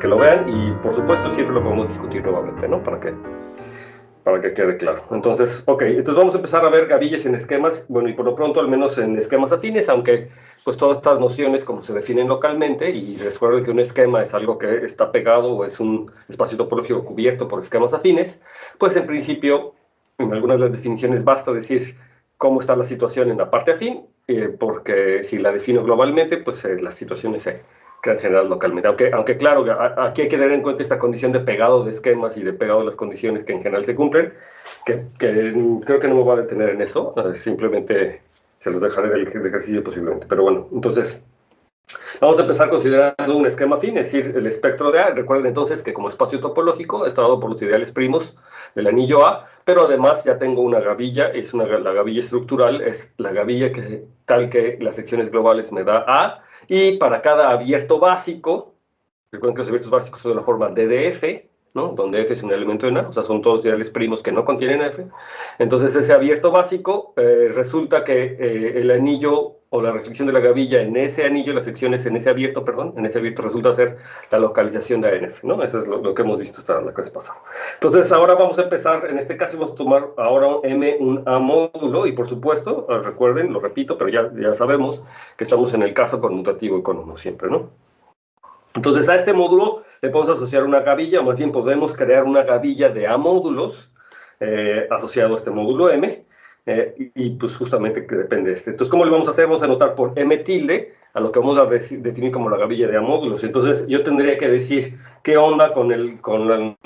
que lo vean y por supuesto siempre lo podemos discutir nuevamente, ¿no? Para que quede claro. Entonces, ok, entonces vamos a empezar a ver gavillas en esquemas, bueno, y por lo pronto al menos en esquemas afines, aunque pues todas estas nociones como se definen localmente, y recuerden que un esquema es algo que está pegado o es un espacio topológico cubierto por esquemas afines, pues en principio, en algunas de las definiciones basta decir cómo está la situación en la parte afín, porque si la defino globalmente, pues las situaciones se crean general localmente. Aunque claro, aquí hay que tener en cuenta esta condición de pegado de esquemas y de pegado de las condiciones que en general se cumplen, que creo que no me voy a detener en eso, simplemente se los dejaré del ejercicio posiblemente. Pero bueno, entonces vamos a empezar considerando un esquema afín, es decir, el espectro de A. Recuerden entonces que como espacio topológico está dado por los ideales primos del anillo A, pero además ya tengo una gavilla, la gavilla estructural, es la gavilla tal que las secciones globales me da A, y para cada abierto básico, recuerden que los abiertos básicos son de la forma D de F, ¿no? Donde F es un elemento en A, o sea, son todos ideales primos que no contienen F. Entonces, ese abierto básico resulta que el anillo o la restricción de la gavilla en ese anillo, las secciones en ese abierto, perdón, en ese abierto resulta ser la localización de ANF, ¿no? Eso es lo que hemos visto hasta la clase pasada. Entonces, ahora vamos a empezar, en este caso vamos a tomar ahora un M, un A módulo, y por supuesto, recuerden, lo repito, pero ya sabemos que estamos en el caso conmutativo y con uno siempre, ¿no? Entonces, a este módulo le podemos asociar una gavilla, o más bien podemos crear una gavilla de A módulos asociado a este módulo M, y pues justamente que depende de este. Entonces, ¿cómo le vamos a hacer? Vamos a anotar por M tilde a lo que vamos a definir como la gavilla de A módulos. Entonces, yo tendría que decir qué onda con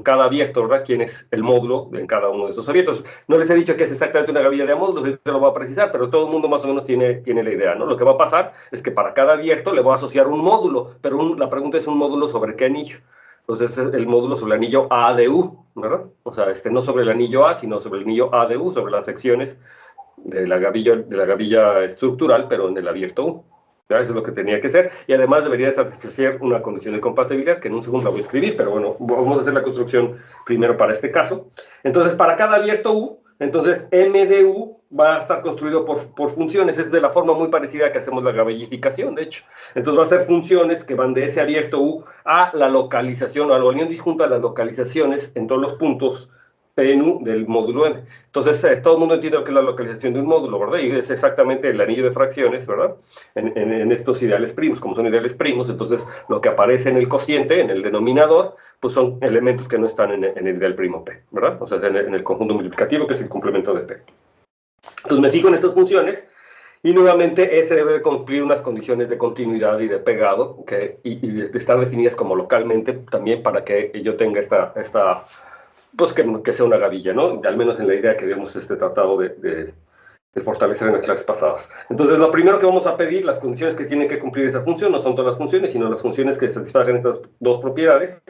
cada abierto, ¿verdad? ¿Quién es el módulo en cada uno de esos abiertos? No les he dicho que es exactamente una gavilla de A módulos, ahorita lo voy a precisar, pero todo el mundo más o menos tiene la idea, ¿no? Lo que va a pasar es que para cada abierto le voy a asociar un módulo, pero la pregunta es un módulo sobre qué anillo. Entonces, es el módulo sobre el anillo A de U, ¿verdad? O sea, no sobre el anillo A, sino sobre el anillo A de U, sobre las secciones de la gavilla estructural, pero en el abierto U. ¿Ya? Eso es lo que tenía que ser, y además debería satisfacer una condición de compatibilidad, que en un segundo la voy a escribir, pero bueno, vamos a hacer la construcción primero para este caso. Entonces, para cada abierto U, entonces M de U va a estar construido por funciones, es de la forma muy parecida que hacemos la gavillificación, de hecho. Entonces va a ser funciones que van de ese abierto U a la localización, a la unión disjunta de las localizaciones en todos los puntos P en U del módulo M. Entonces, todo el mundo entiende lo que es la localización de un módulo, ¿verdad? Y es exactamente el anillo de fracciones, ¿verdad? En estos ideales primos, como son ideales primos, entonces lo que aparece en el cociente, en el denominador, pues son elementos que no están en el ideal primo P, ¿verdad? O sea, en el conjunto multiplicativo, que es el complemento de P. Entonces me fijo en estas funciones, y nuevamente S debe cumplir unas condiciones de continuidad y de pegado, y de estar definidas como localmente, también para que yo tenga pues que sea una gavilla, ¿no? Al menos en la idea que habíamos tratado de fortalecer en las clases pasadas. Entonces, lo primero que vamos a pedir, las condiciones que tiene que cumplir esa función, no son todas las funciones, sino las funciones que satisfagan estas dos propiedades.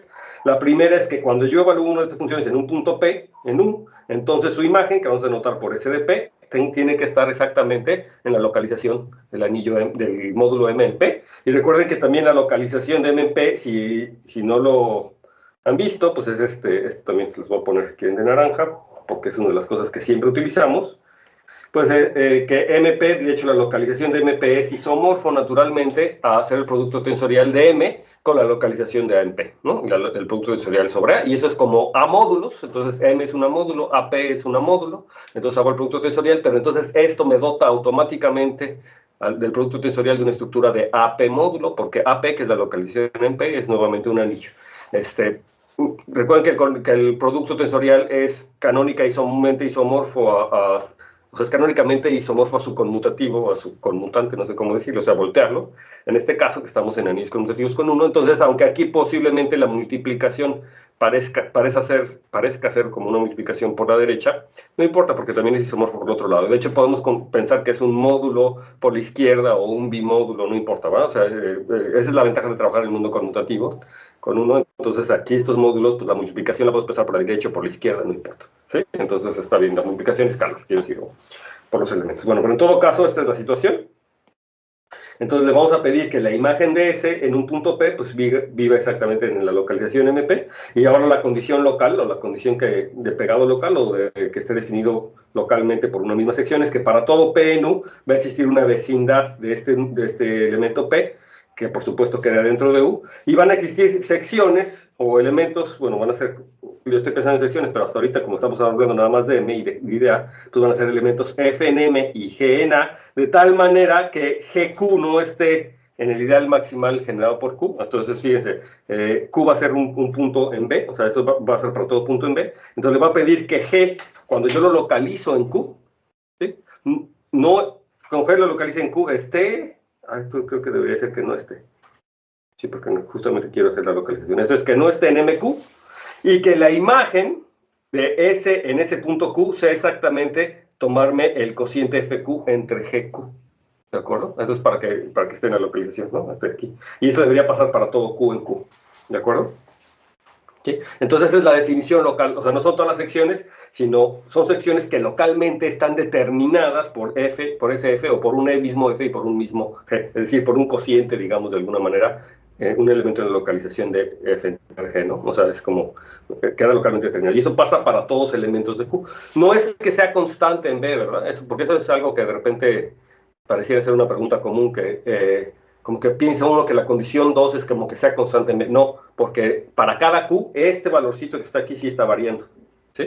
La primera es que cuando yo evalúo una de estas funciones en un punto P, en U, entonces su imagen, que vamos a anotar por S de P, tiene que estar exactamente en la localización del anillo del módulo M en P. Y recuerden que también la localización de M en P, si no lo han visto, pues es este también se los voy a poner aquí en de naranja, porque es una de las cosas que siempre utilizamos. Pues que MP, de hecho la localización de MP es isomorfo naturalmente a hacer el producto tensorial de M con la localización de AMP, ¿no? El producto tensorial sobre A, y eso es como A módulos, entonces M es una módulo, AP es una módulo, entonces hago el producto tensorial, pero entonces esto me dota automáticamente del producto tensorial de una estructura de AP módulo, porque AP, que es la localización de MP, es nuevamente un anillo. Recuerden que el producto tensorial es canónica isomorfo o sea, es canónicamente isomorfo a su conmutativo, a su conmutante, no sé cómo decirlo, o sea, voltearlo. En este caso, que estamos en anillos conmutativos con 1, entonces, aunque aquí posiblemente la multiplicación parezca ser como una multiplicación por la derecha, no importa, porque también es isomorfo por el otro lado. De hecho, podemos pensar que es un módulo por la izquierda o un bimódulo, no importa, ¿verdad? O sea, esa es la ventaja de trabajar en el mundo conmutativo con 1. Entonces, aquí estos módulos, pues la multiplicación la podemos pensar por la derecha o por la izquierda, no importa. ¿Sí? Entonces está bien, la multiplicación es escalar, quiero decir, por los elementos. Bueno, pero en todo caso, esta es la situación. Entonces le vamos a pedir que la imagen de S en un punto P, pues viva exactamente en la localización MP, y ahora la condición local, o la condición de pegado local, o que esté definido localmente por una misma sección, es que para todo P en U va a existir una vecindad de este elemento P, que por supuesto queda dentro de U, y van a existir secciones o elementos, bueno, van a ser, yo estoy pensando en secciones, pero hasta ahorita como estamos hablando nada más de M y de A, pues van a ser elementos F en M y G en A, de tal manera que GQ no esté en el ideal maximal generado por Q. Entonces fíjense, Q va a ser un punto en B, o sea, eso va a ser para todo punto en B, entonces le va a pedir que G, cuando yo lo localizo en Q, ¿sí? No, con G lo localice en Q, esté, esto creo que debería ser que no esté, sí, porque justamente quiero hacer la localización, esto es que no esté en MQ, y que la imagen de S en ese punto Q sea exactamente tomarme el cociente FQ entre GQ. ¿De acuerdo? Eso es para que esté en la localización, ¿no? Hasta aquí. Y eso debería pasar para todo Q en Q. ¿De acuerdo? ¿Sí? Entonces esa es la definición local. O sea, no son todas las secciones, sino son secciones que localmente están determinadas por F, por ese F, o por un mismo F y por un mismo G. Es decir, por un cociente, digamos, de alguna manera, un elemento de la localización de F entre G, ¿no? O sea, es como, queda localmente determinado. Y eso pasa para todos elementos de Q. No es que sea constante en B, ¿verdad? Porque eso es algo que de repente pareciera ser una pregunta común que como que piensa uno que la condición 2 es como que sea constante. No, porque para cada Q, este valorcito que está aquí sí está variando, ¿sí?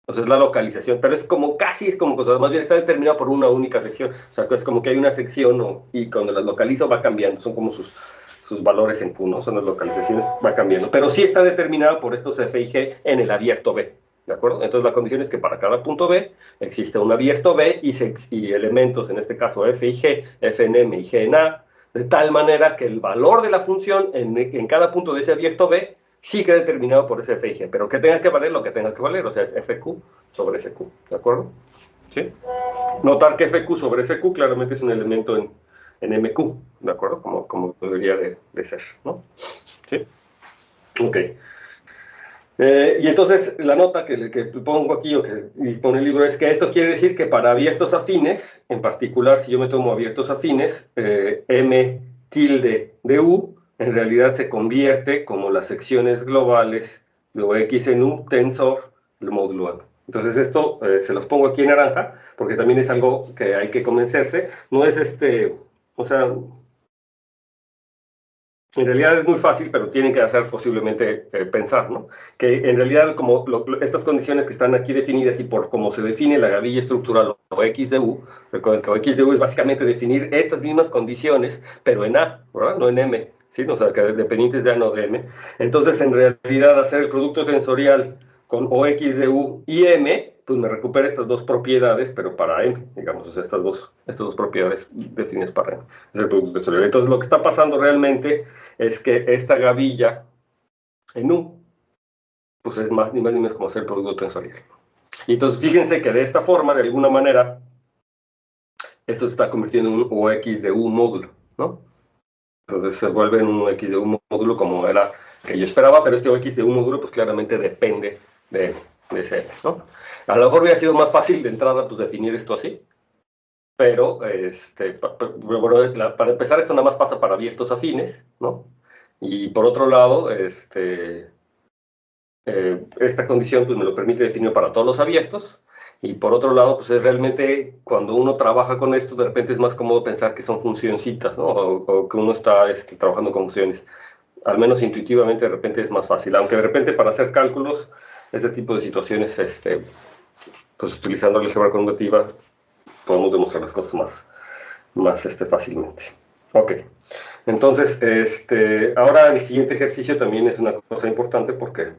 Entonces es la localización, pero es como, casi es como, o sea, más bien está determinado por una única sección. O sea, es como que hay una sección y cuando las localizo va cambiando, son como sus valores en Q, ¿no? Son las localizaciones, va cambiando. Pero sí está determinado por estos F y G en el abierto B. ¿De acuerdo? Entonces la condición es que para cada punto B existe un abierto B y elementos, en este caso F y G, F en M y G en A, de tal manera que el valor de la función en cada punto de ese abierto B sí queda determinado por ese F y G, pero que tenga que valer lo que tenga que valer, o sea, es FQ sobre SQ, ¿de acuerdo? ¿Sí? Notar que FQ sobre SQ claramente es un elemento en MQ, ¿de acuerdo? Como debería de ser, ¿no? ¿Sí? Ok. Y entonces la nota que pongo aquí o que pone el libro es que esto quiere decir que para abiertos afines, en particular si yo me tomo abiertos afines, M tilde de U en realidad se convierte como las secciones globales de OX en U tensor el módulo M. Entonces esto se los pongo aquí en naranja porque también es algo que hay que convencerse. No es o sea, en realidad es muy fácil, pero tienen que hacer posiblemente pensar, ¿no? Que en realidad como estas condiciones que están aquí definidas y por cómo se define la gavilla estructural o X de U, recuerden que X de U es básicamente definir estas mismas condiciones, pero en A, ¿verdad? No en M, ¿sí? O sea, que dependientes de A, no de M. Entonces, en realidad, hacer el producto tensorial con OX de U y M, pues me recupera estas dos propiedades, pero para M, digamos, o sea, estas dos propiedades definidas para M. Es el producto tensorial. Entonces, lo que está pasando realmente es que esta gavilla en U, pues es más ni más ni menos como hacer el producto tensorial. Y entonces fíjense que de esta forma, de alguna manera, esto se está convirtiendo en un OX de U módulo, ¿no? Entonces se vuelve en un X de U módulo como era que yo esperaba, pero este OX de U módulo pues claramente depende de ese M, ¿no? A lo mejor hubiera sido más fácil de entrada pues definir esto así, pero para empezar esto nada más pasa para abiertos afines, ¿no? Y por otro lado, esta condición pues, me lo permite definir para todos los abiertos. Y por otro lado, pues es realmente cuando uno trabaja con esto, de repente es más cómodo pensar que son funcioncitas, ¿no? O que uno está trabajando con funciones. Al menos intuitivamente de repente es más fácil. Aunque de repente para hacer cálculos, este tipo de situaciones, pues utilizando la álgebra convolutiva, podemos demostrar las cosas más fácilmente. Ok. Entonces, ahora el siguiente ejercicio también es una cosa importante porque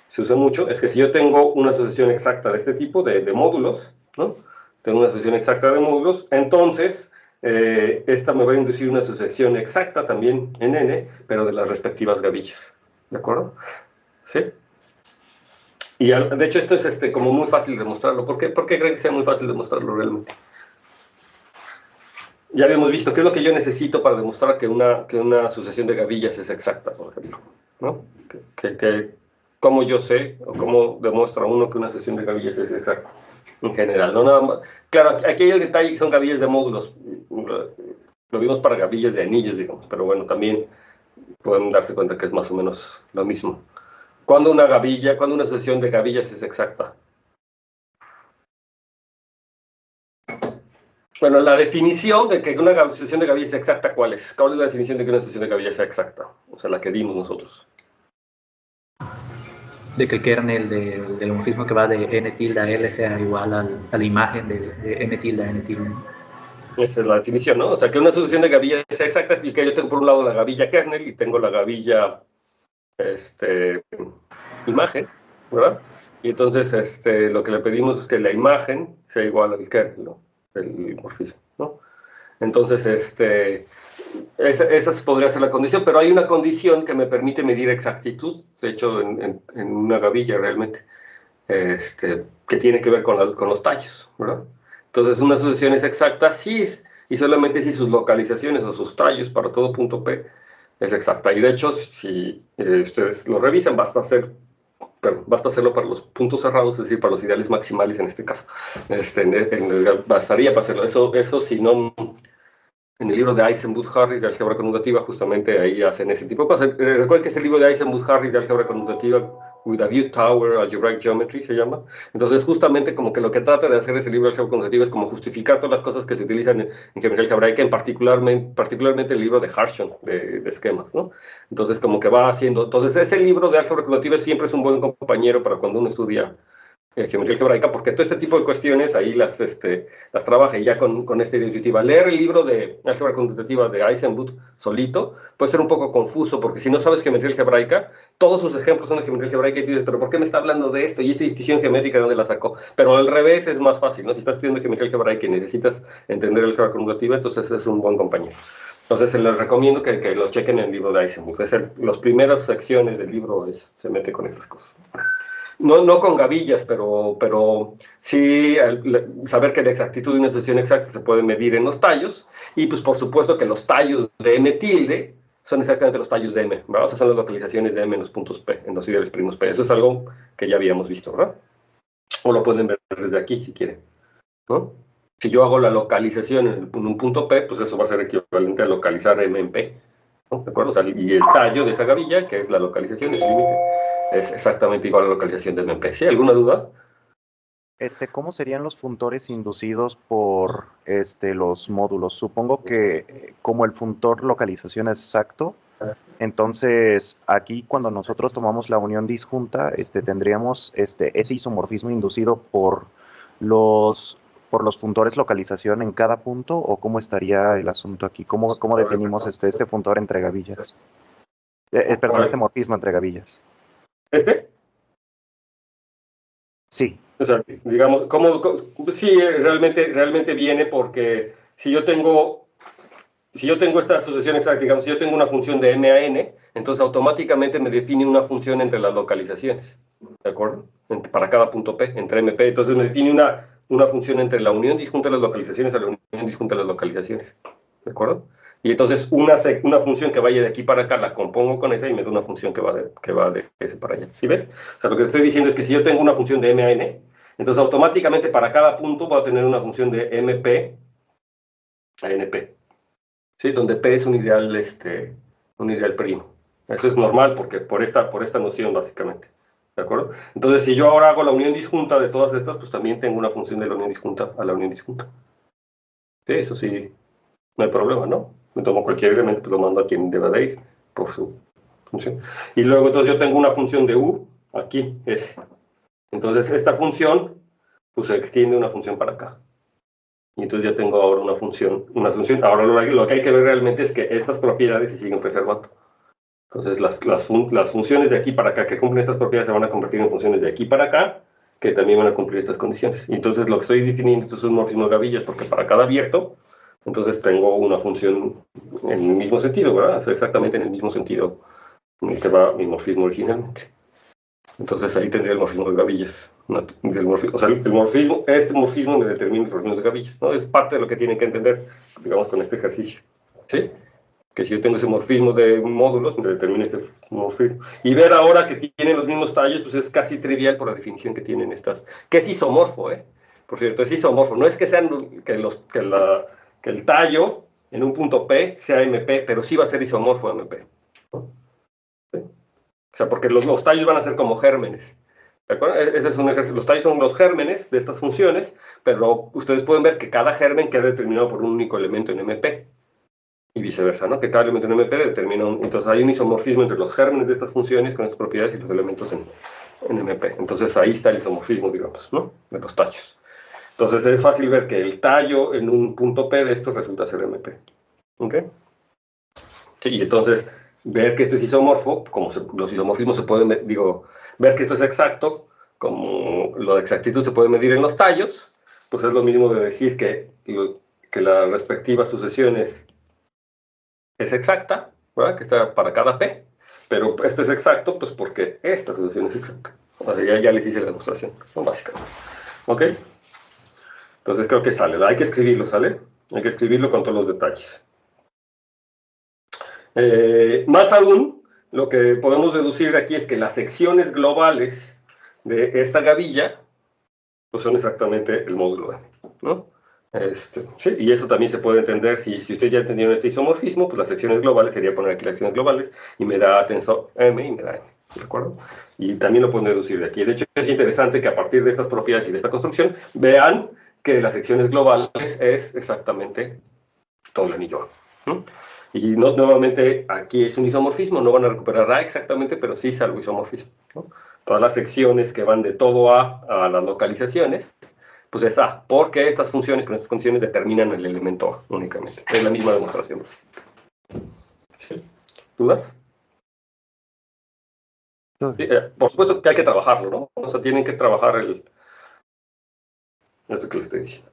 se usa mucho, es que si yo tengo una asociación exacta de este tipo, de módulos, ¿no? Tengo una asociación exacta de módulos, entonces esta me va a inducir una asociación exacta también en N, pero de las respectivas gavillas, ¿de acuerdo? ¿Sí? Y de hecho esto es como muy fácil de demostrarlo. ¿Por qué creen que sea muy fácil demostrarlo realmente? Ya habíamos visto qué es lo que yo necesito para demostrar que una sucesión de gavillas es exacta, por ejemplo, ¿no? ¿Cómo yo sé o cómo demuestra uno que una sucesión de gavillas es exacta? En general, no nada más. Claro, aquí hay el detalle que son gavillas de módulos. Lo vimos para gavillas de anillos, digamos, pero bueno, también pueden darse cuenta que es más o menos lo mismo. ¿Cuándo una sucesión de gavillas es exacta? Bueno, la definición de que una sucesión de gavillas sea exacta, ¿cuál es? ¿Cuál es la definición de que una sucesión de gavillas sea exacta? O sea, la que dimos nosotros. De que el kernel del homorfismo que va de n tilde a L sea igual a la imagen de n tilde a n tilde. Esa es la definición, ¿no? O sea, que una sucesión de gavillas sea exacta y que yo tengo por un lado la gavilla kernel y tengo la gavilla imagen, ¿verdad? Y entonces lo que le pedimos es que la imagen sea igual al kernel, ¿no? El morfismo, ¿no? Entonces, esa podría ser la condición, pero hay una condición que me permite medir exactitud, de hecho, en una gavilla realmente, que tiene que ver con los tallos, ¿verdad? Entonces, una sucesión es exacta sí, y solamente si sus localizaciones o sus tallos para todo punto P es exacta. Y de hecho, si ustedes lo revisan, basta hacerlo para los puntos cerrados, es decir, para los ideales maximales en este caso. Bastaría para hacerlo. Eso si no, en el libro de Eisenbusch-Harris de álgebra conmutativa, justamente ahí hacen ese tipo de cosas. Recuerden que es el libro de Eisenbusch-Harris de álgebra conmutativa, with a view tower, algebraic geometry se llama. Entonces, justamente como que lo que trata de hacer ese libro de álgebra conmutativa es como justificar todas las cosas que se utilizan en geometría algebraica, particularmente el libro de Harshon, de esquemas, ¿no? Entonces, como que va haciendo. Entonces, ese libro de álgebra conmutativa siempre es un buen compañero para cuando uno estudia geometría algebraica, porque todo este tipo de cuestiones ahí las trabaja y ya con esta diapositiva. Leer el libro de álgebra conmutativa de Eisenbuch solito puede ser un poco confuso, porque si no sabes geometría algebraica, todos sus ejemplos son de geometría algebraica y tú dices, pero ¿por qué me está hablando de esto? Y esta distinción geométrica, ¿de dónde la sacó? Pero al revés es más fácil, ¿no? Si estás estudiando geometría algebraica y necesitas entender el álgebra conmutativa, entonces es un buen compañero. Entonces les recomiendo que lo chequen en el libro de Eisenbuch. Las primeras secciones del libro se mete con estas cosas. No con gavillas, pero sí saber que la exactitud de una sucesión exacta se puede medir en los tallos, y pues por supuesto que los tallos de M tilde son exactamente los tallos de M, ¿verdad? O sea, son las localizaciones de M en los puntos P, en los ideales primos P. Eso es algo que ya habíamos visto, ¿verdad? O lo pueden ver desde aquí si quieren, ¿no? Si yo hago la localización en un punto P, pues eso va a ser equivalente a localizar M en P, ¿no? ¿De acuerdo? O sea, y el tallo de esa gavilla, que es la localización, el límite, es exactamente igual a la localización de MP. ¿Sí? ¿Alguna duda? ¿Cómo serían los funtores inducidos por los módulos? Supongo que como el funtor localización es exacto, entonces aquí cuando nosotros tomamos la unión disjunta, tendríamos ese isomorfismo inducido por los funtores localización en cada punto, ¿o cómo estaría el asunto aquí? ¿Cómo definimos este funtor entre gavillas? Perdón, este morfismo entre gavillas. ¿Este? Sí. O sea, digamos, sí, realmente viene porque si yo tengo esta asociación exacta, digamos, si yo tengo una función de m a n, entonces automáticamente me define una función entre las localizaciones, ¿de acuerdo? Para cada punto P, entre MP. Entonces me define una función entre la unión disjunta de las localizaciones a la unión disjunta de las localizaciones, ¿de acuerdo? Y entonces una función que vaya de aquí para acá la compongo con esa y me da una función que va de ese para allá. ¿Sí ves? O sea, lo que estoy diciendo es que si yo tengo una función de m a n, entonces automáticamente para cada punto voy a tener una función de mp a np. ¿Sí? Donde P es un ideal primo. Eso es normal porque por esta noción, básicamente. ¿De acuerdo? Entonces, si yo ahora hago la unión disjunta de todas estas, pues también tengo una función de la unión disjunta a la unión disjunta. Sí, eso sí, no hay problema, ¿no? Me tomo cualquier elemento, pues lo mando a quien deba de ir por su función. Y luego, entonces, yo tengo una función de U, aquí, S. Entonces, esta función, pues se extiende una función para acá. Y entonces ya tengo ahora una función. Ahora lo que hay que ver realmente es que estas propiedades se siguen preservando. Entonces las funciones de aquí para acá que cumplen estas propiedades se van a convertir en funciones de aquí para acá, que también van a cumplir estas condiciones. Y entonces lo que estoy definiendo, esto es un morfismo de gavillas, porque para cada abierto, entonces tengo una función en el mismo sentido, ¿verdad? O sea, exactamente en el mismo sentido en el que va mi morfismo originalmente. Entonces ahí tendría el morfismo de gavillas. O sea, este morfismo me determina el morfismo de gavillas, ¿no? Es parte de lo que tienen que entender, digamos, con este ejercicio. ¿Sí? Que si yo tengo ese morfismo de módulos, me determina este morfismo. Y ver ahora que tienen los mismos tallos, pues es casi trivial por la definición que tienen estas. Que es isomorfo, ¿eh? Por cierto, es isomorfo. No es que sean que el tallo en un punto P sea MP, pero sí va a ser isomorfo MP. ¿No? ¿Sí? O sea, porque los tallos van a ser como gérmenes. ¿De acuerdo? Ese es un ejercicio. Los tallos son los gérmenes de estas funciones, pero ustedes pueden ver que cada germen queda determinado por un único elemento en MP. Y viceversa, ¿no? Que cada elemento en MP determina un... Entonces hay un isomorfismo entre los gérmenes de estas funciones con estas propiedades y los elementos en MP. Entonces ahí está el isomorfismo, digamos, ¿no? De los tallos. Entonces es fácil ver que el tallo en un punto P de estos resulta ser MP. ¿Ok? Sí, y entonces ver que esto es isomorfo, como los isomorfismos se pueden, ver que esto es exacto, como la exactitud se puede medir en los tallos, pues es lo mismo de decir que la respectiva sucesión es exacta, ¿verdad? Que está para cada P, pero esto es exacto, pues porque esta sucesión es exacta. O sea, ya les hice la demostración, ¿no? Básicamente. ¿Ok? Entonces creo que sale. Hay que escribirlo, ¿sale? Hay que escribirlo con todos los detalles. Más aún, lo que podemos deducir de aquí es que las secciones globales de esta gavilla pues son exactamente el módulo M, ¿no? Sí, y eso también se puede entender si ustedes ya entendieron este isomorfismo, pues las secciones globales sería poner aquí las secciones globales y me da tensor M y me da M, ¿de acuerdo? Y también lo pueden deducir de aquí. De hecho, es interesante que a partir de estas propiedades y de esta construcción vean que las secciones globales es exactamente todo el anillo A, ¿no? Y nuevamente aquí es un isomorfismo, no van a recuperar A exactamente, pero sí es algo isomorfismo, ¿no? Todas las secciones que van de todo a las localizaciones, pues es A, porque estas funciones con estas condiciones determinan el elemento A únicamente. Es la misma demostración. ¿Dudas? Sí, por supuesto que hay que trabajarlo, ¿no? O sea, tienen que trabajar esto que les estoy diciendo.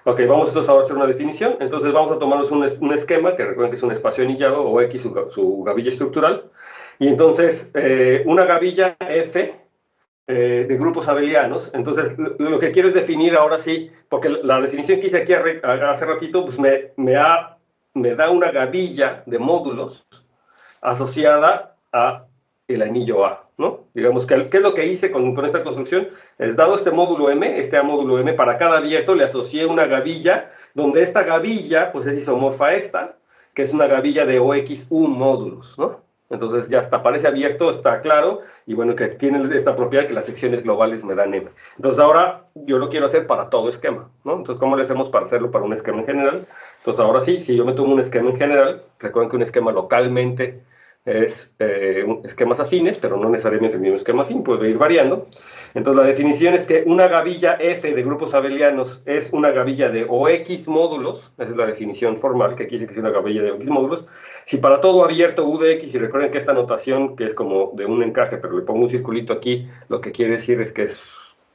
Ok, vamos entonces ahora a hacer una definición. Entonces vamos a tomarnos un esquema, que recuerden que es un espacio anillado, o X, su gavilla estructural. Y entonces, una gavilla F de grupos abelianos. Entonces, lo que quiero es definir ahora sí, porque la definición que hice aquí hace ratito, pues me da una gavilla de módulos asociada a el anillo A, ¿no? Digamos, ¿qué es lo que hice con esta construcción? Es dado este módulo M, este A módulo M, para cada abierto le asocié una gavilla, donde esta gavilla, pues es isomorfa a esta, que es una gavilla de OXU módulos, ¿no? Entonces ya está, parece abierto, está claro, y bueno, que tiene esta propiedad que las secciones globales me dan M. Entonces ahora yo lo quiero hacer para todo esquema, ¿no? Entonces, ¿cómo le hacemos para hacerlo para un esquema en general? Entonces ahora sí, si yo me tomo un esquema en general, recuerden que un esquema localmente es esquemas afines, pero no necesariamente el mismo esquema afín, puede ir variando. Entonces la definición es que una gavilla F de grupos abelianos es una gavilla de OX módulos, esa es la definición formal, que aquí dice que es una gavilla de OX módulos. Si para todo abierto U de X, y recuerden que esta notación, que es como de un encaje, pero le pongo un circulito aquí, lo que quiere decir es que es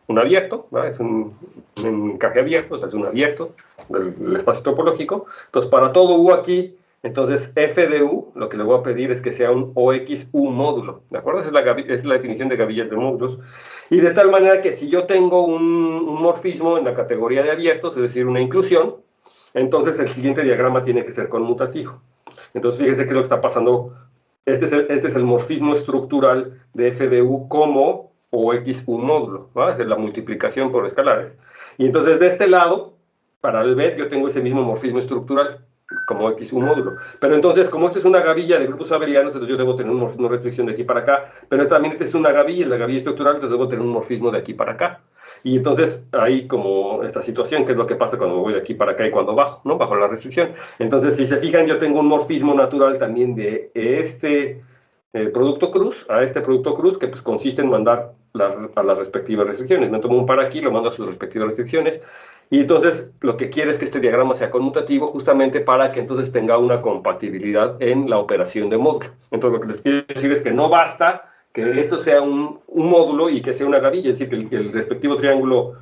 un abierto, ¿no? Es un encaje abierto, o sea, es un abierto del espacio topológico. Entonces para todo U aquí, entonces, f de u, lo que le voy a pedir es que sea un OXU módulo, ¿de acuerdo? Esa es la definición de gavillas de módulos. Y de tal manera que si yo tengo un morfismo en la categoría de abiertos, es decir, una inclusión, entonces el siguiente diagrama tiene que ser conmutativo. Entonces, fíjense qué es lo que está pasando. Este es el morfismo estructural de f de u como OXU módulo, ¿no? Es la multiplicación por escalares. Y entonces, de este lado, para el B, yo tengo ese mismo morfismo estructural como X un módulo. Pero entonces, como esto es una gavilla de grupos abelianos, entonces yo debo tener un morfismo de restricción de aquí para acá. Pero también esta es una gavilla, la gavilla estructural, entonces debo tener un morfismo de aquí para acá. Y entonces hay como esta situación, que es lo que pasa cuando voy de aquí para acá y cuando bajo, ¿no? Bajo la restricción. Entonces, si se fijan, yo tengo un morfismo natural también de este producto cruz a este producto cruz, que pues consiste en mandar a las respectivas restricciones. Me tomo un par aquí, lo mando a sus respectivas restricciones. Y entonces lo que quiero es que este diagrama sea conmutativo justamente para que entonces tenga una compatibilidad en la operación de módulo. Entonces lo que les quiero decir es que no basta que esto sea un módulo y que sea una gavilla, es decir, que el respectivo triángulo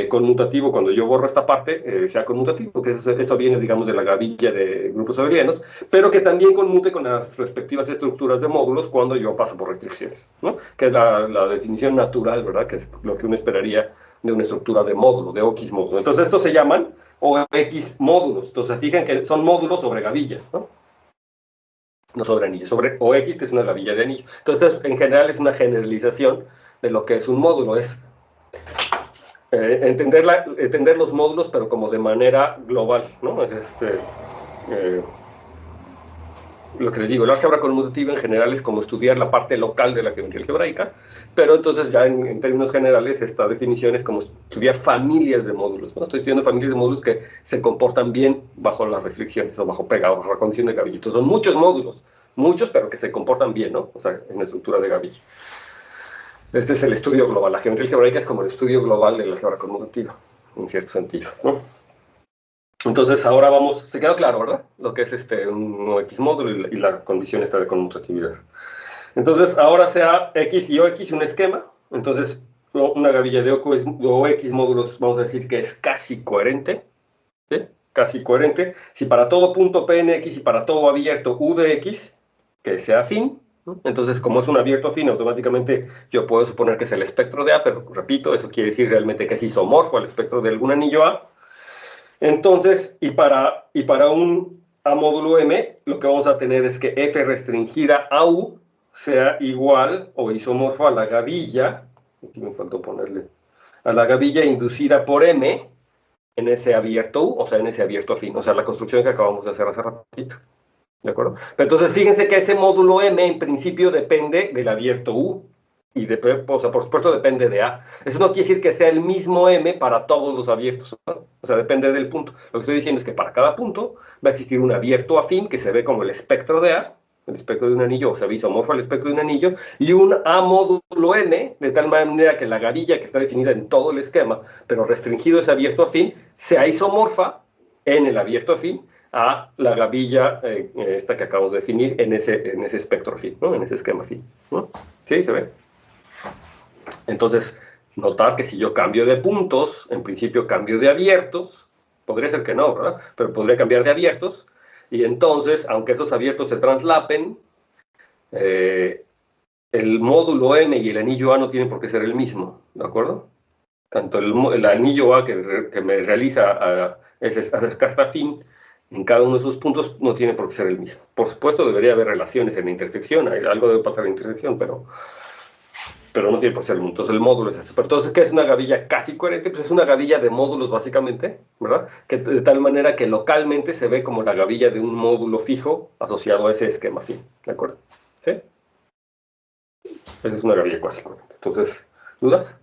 conmutativo, cuando yo borro esta parte, sea conmutativo, que eso viene, digamos, de la gavilla de grupos abelianos, pero que también conmute con las respectivas estructuras de módulos cuando yo paso por restricciones, ¿no? Que es la definición natural, ¿verdad? Que es lo que uno esperaría de una estructura de módulo, de OX módulo. Entonces, estos se llaman OX módulos. Entonces, fijan que son módulos sobre gavillas, ¿no? No sobre anillos, sobre OX, que es una gavilla de anillo. Entonces, en general, es una generalización de lo que es un módulo. Es entender los módulos, pero como de manera global, ¿no? lo que les digo, el álgebra conmutativa en general es como estudiar la parte local de la geometría algebraica, pero entonces ya en términos generales esta definición es como estudiar familias de módulos, ¿no? Estoy estudiando familias de módulos que se comportan bien bajo las restricciones o bajo pegados, bajo la condición de Gabillito. Son muchos módulos, muchos, pero que se comportan bien, ¿no? O sea, en la estructura de Gavillo. Este es el estudio global. La geometría algebraica es como el estudio global de la álgebra conmutativa, en cierto sentido, ¿no? Entonces ahora vamos, se quedó claro, ¿verdad? Lo que es un OX módulo y la condición esta de conmutatividad. Entonces ahora sea X y OX un esquema, entonces una gavilla de OX módulos vamos a decir que es casi coherente, ¿sí? Casi coherente. Si para todo punto P en X y para todo abierto U de X, que sea afín, ¿no? Entonces como es un abierto afín, automáticamente yo puedo suponer que es el espectro de A, pero repito, eso quiere decir realmente que es isomorfo al espectro de algún anillo A. Entonces, y para un A módulo M, lo que vamos a tener es que F restringida a U sea igual o isomorfo a la gavilla, aquí me faltó ponerle, a la gavilla inducida por M en ese abierto U, o sea, en ese abierto afín, o sea, la construcción que acabamos de hacer hace ratito. ¿De acuerdo? Pero entonces fíjense que ese módulo M en principio depende del abierto U. Y o sea, por supuesto depende de A. Eso no quiere decir que sea el mismo M para todos los abiertos, ¿no? O sea, depende del punto. Lo que estoy diciendo es que para cada punto va a existir un abierto afín que se ve como el espectro de A, el espectro de un anillo, o sea, isomorfo al espectro de un anillo, y un A módulo M, de tal manera que la gavilla que está definida en todo el esquema, pero restringido ese abierto afín, sea isomorfa en el abierto afín a la gavilla esta que acabamos de definir en ese espectro afín, ¿no? En ese esquema afín, ¿no? ¿Sí? ¿Se ve? Entonces, notar que si yo cambio de puntos, en principio cambio de abiertos, podría ser que no, ¿verdad? Pero podría cambiar de abiertos, y entonces, aunque esos abiertos se translapen, el módulo M y el anillo A no tienen por qué ser el mismo, ¿de acuerdo? Tanto el anillo A que me realiza a esa carta afín, en cada uno de esos puntos no tiene por qué ser el mismo. Por supuesto, debería haber relaciones en la intersección, algo debe pasar en la intersección, pero no tiene por qué ser el mismo. Entonces el módulo es eso. Pero entonces, ¿qué es una gavilla casi coherente? Pues es una gavilla de módulos, básicamente, ¿verdad? Que de tal manera que localmente se ve como la gavilla de un módulo fijo asociado a ese esquema fijo, ¿de acuerdo? ¿Sí? Esa es una gavilla casi coherente. Entonces, ¿dudas?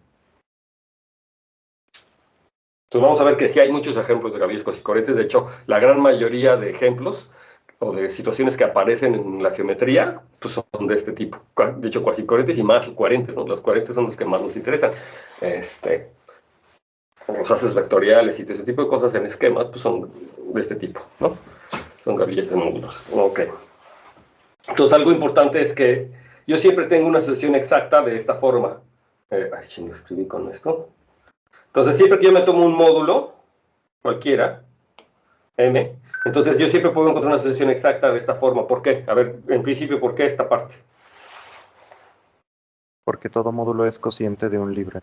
Entonces vamos a ver que sí hay muchos ejemplos de gavillas cuasicoherentes. De hecho, la gran mayoría de ejemplos o de situaciones que aparecen en la geometría pues son de este tipo. De hecho, cuasicoherentes y más coherentes, ¿no? Los coherentes son los que más nos interesan. Los haces vectoriales y todo ese tipo de cosas en esquemas pues son de este tipo, ¿no? Son gavillas de módulos. Ok. Entonces, algo importante es que yo siempre tengo una asociación exacta de esta forma. Ay, chingo, escribí con esto. Entonces, siempre que yo me tomo un módulo, cualquiera, M, entonces yo siempre puedo encontrar una asociación exacta de esta forma. ¿Por qué? A ver, en principio, ¿por qué esta parte? Porque todo módulo es cociente de un libre.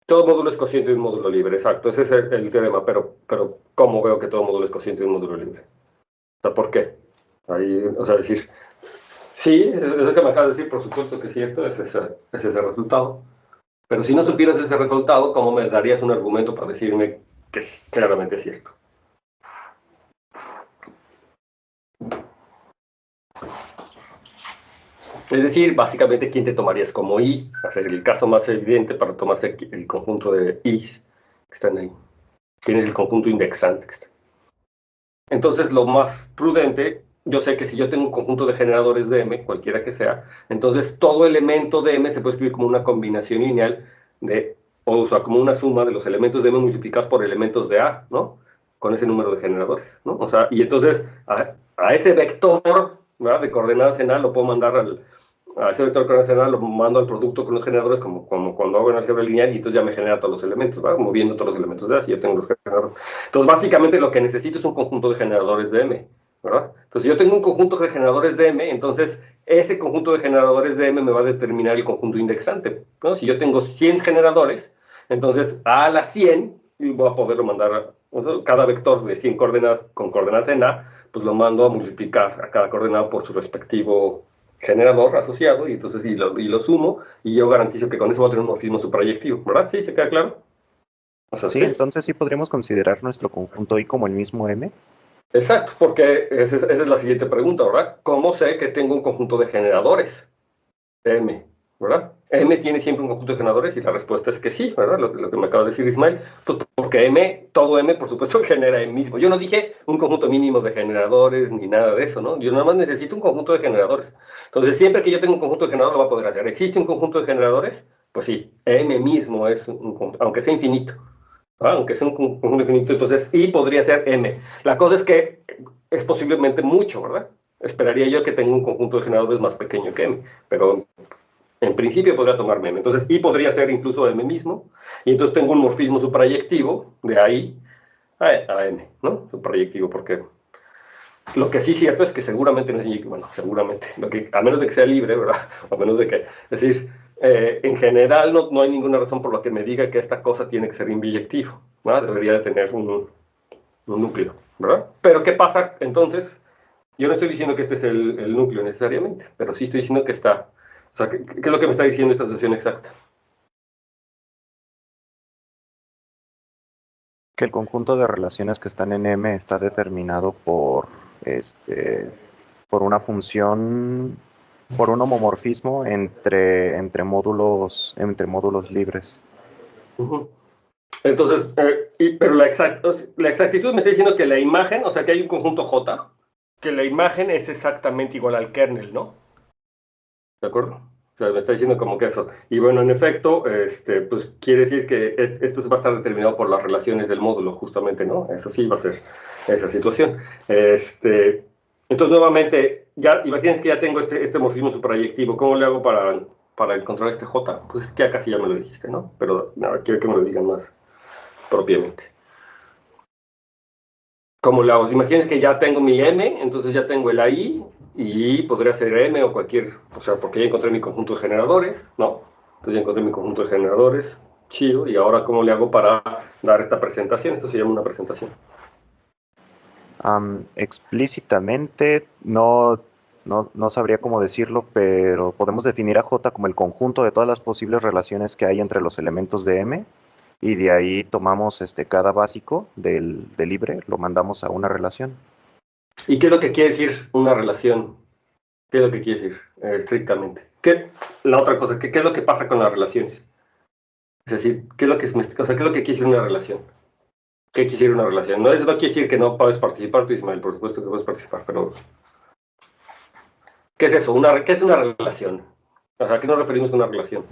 Todo módulo es cociente de un módulo libre, exacto. Ese es el teorema, pero ¿cómo veo que todo módulo es cociente de un módulo libre? O sea, ¿por qué? Ahí, o sea, decir, sí, es lo que me acabas de decir, por supuesto que es cierto, es ese resultado. Pero si no supieras ese resultado, ¿cómo me darías un argumento para decirme que claramente es cierto? Es decir, básicamente, ¿quién te tomarías como I? Hacer el caso más evidente para tomarse el conjunto de I que están ahí. Tienes el conjunto indexante que está. Entonces, lo más prudente, yo sé que si yo tengo un conjunto de generadores de M, cualquiera que sea, entonces todo elemento de M se puede escribir como una combinación lineal o sea, como una suma de los elementos de M multiplicados por elementos de A, ¿no? Con ese número de generadores, ¿no? O sea, y entonces a ese vector, ¿verdad?, de coordenadas en A lo puedo mandar a ese vector de coordenadas en A lo mando al producto con los generadores como cuando hago en álgebra lineal y entonces ya me genera todos los elementos, ¿verdad? Moviendo todos los elementos de A si yo tengo los generadores. Entonces, básicamente lo que necesito es un conjunto de generadores de M, ¿verdad? Entonces, si yo tengo un conjunto de generadores de M, entonces ese conjunto de generadores de M me va a determinar el conjunto indexante, ¿no? Si yo tengo 100 generadores, entonces a las 100 voy a poderlo mandar, cada vector de 100 coordenadas con coordenadas en A, pues lo mando a multiplicar a cada coordenada por su respectivo generador asociado, y entonces lo sumo, y yo garantizo que con eso voy a tener un morfismo suprayectivo, ¿verdad? ¿Sí? ¿Se queda claro? O sea, Sí, entonces sí podríamos considerar nuestro conjunto I como el mismo M. Exacto, porque esa es la siguiente pregunta, ¿verdad? ¿Cómo sé que tengo un conjunto de generadores? M, ¿verdad? M tiene siempre un conjunto de generadores y la respuesta es que sí, ¿verdad? Lo que me acaba de decir Ismael, pues porque M, todo M, por supuesto, genera M mismo. Yo no dije un conjunto mínimo de generadores ni nada de eso, ¿no? Yo nada más necesito un conjunto de generadores. Entonces, siempre que yo tenga un conjunto de generadores, lo va a poder hacer. ¿Existe un conjunto de generadores? Pues sí, M mismo es un conjunto, aunque sea infinito. Aunque sea un conjunto infinito, entonces I podría ser M. La cosa es que es posiblemente mucho, ¿verdad? Esperaría yo que tenga un conjunto de generadores más pequeño que M, pero en principio podría tomarme M. Entonces, I podría ser incluso M mismo, y entonces tengo un morfismo suprayectivo de ahí a M, ¿no? Suprayectivo, porque lo que sí es cierto es que seguramente no es, bueno, seguramente, a menos de que sea libre, ¿verdad? A menos de que, es decir, en general no hay ninguna razón por la que me diga que esta cosa tiene que ser inyectivo, ¿no? Debería de tener un núcleo, ¿verdad? Pero ¿qué pasa entonces? Yo no estoy diciendo que este es el núcleo necesariamente, pero sí estoy diciendo que está. O sea, ¿qué es lo que me está diciendo esta asociación exacta? Que el conjunto de relaciones que están en M está determinado este, por una función, por un homomorfismo entre módulos libres. Uh-huh. Entonces, pero la exactitud me está diciendo que la imagen, o sea, que hay un conjunto J, que la imagen es exactamente igual al kernel, ¿no? ¿De acuerdo? O sea, me está diciendo como que eso. Y bueno, en efecto, pues quiere decir que esto va a estar determinado por las relaciones del módulo, justamente, ¿no? Eso sí va a ser esa situación. Entonces, nuevamente, ya, imagínense que ya tengo este morfismo suprayectivo. ¿Cómo le hago para encontrar este J? Pues ya casi ya me lo dijiste, ¿no? Pero no, quiero que me lo digan más propiamente. ¿Cómo le hago? Imagínense que ya tengo mi M, entonces ya tengo el AI, y podría ser M o cualquier, o sea, porque ya encontré mi conjunto de generadores, ¿no? Entonces ya encontré mi conjunto de generadores, chido, y ahora ¿cómo le hago para dar esta presentación? Esto se llama una presentación. Explícitamente no sabría cómo decirlo, pero podemos definir a J como el conjunto de todas las posibles relaciones que hay entre los elementos de M, y de ahí tomamos cada básico del libre, lo mandamos a una relación. ¿Y qué es lo que quiere decir una relación? ¿Qué es lo que quiere decir estrictamente? La otra cosa, ¿qué es lo que pasa con las relaciones? Es decir, ¿qué es lo que, o sea, ¿qué es lo que quiere decir una relación? ¿Qué quiere decir una relación? No quiere decir que no puedes participar tú, Ismael, por supuesto que puedes participar, pero ¿qué es eso? ¿Qué es una relación? O sea, ¿a qué nos referimos con una relación?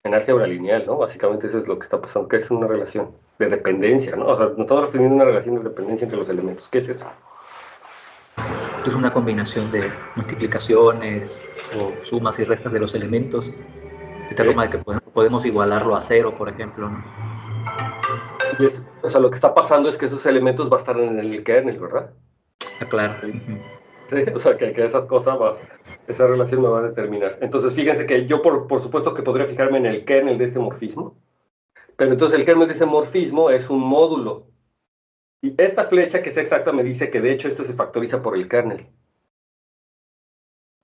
En álgebra lineal, ¿no? Básicamente eso es lo que está pasando. ¿Qué es una relación? De dependencia, ¿no? O sea, nos estamos refiriendo a una relación de dependencia entre los elementos. ¿Qué es eso? Es una combinación de multiplicaciones o sumas y restas de los elementos, de tal forma que podemos igualarlo a cero, por ejemplo, ¿no? O sea, lo que está pasando es que esos elementos van a estar en el kernel, ¿verdad? Ah, claro. Sí, o sea, que esa relación me va a determinar. Entonces, fíjense que yo, por supuesto, que podría fijarme en el kernel de este morfismo, pero entonces el kernel de ese morfismo es un módulo. Y esta flecha, que es exacta, me dice que de hecho esto se factoriza por el kernel,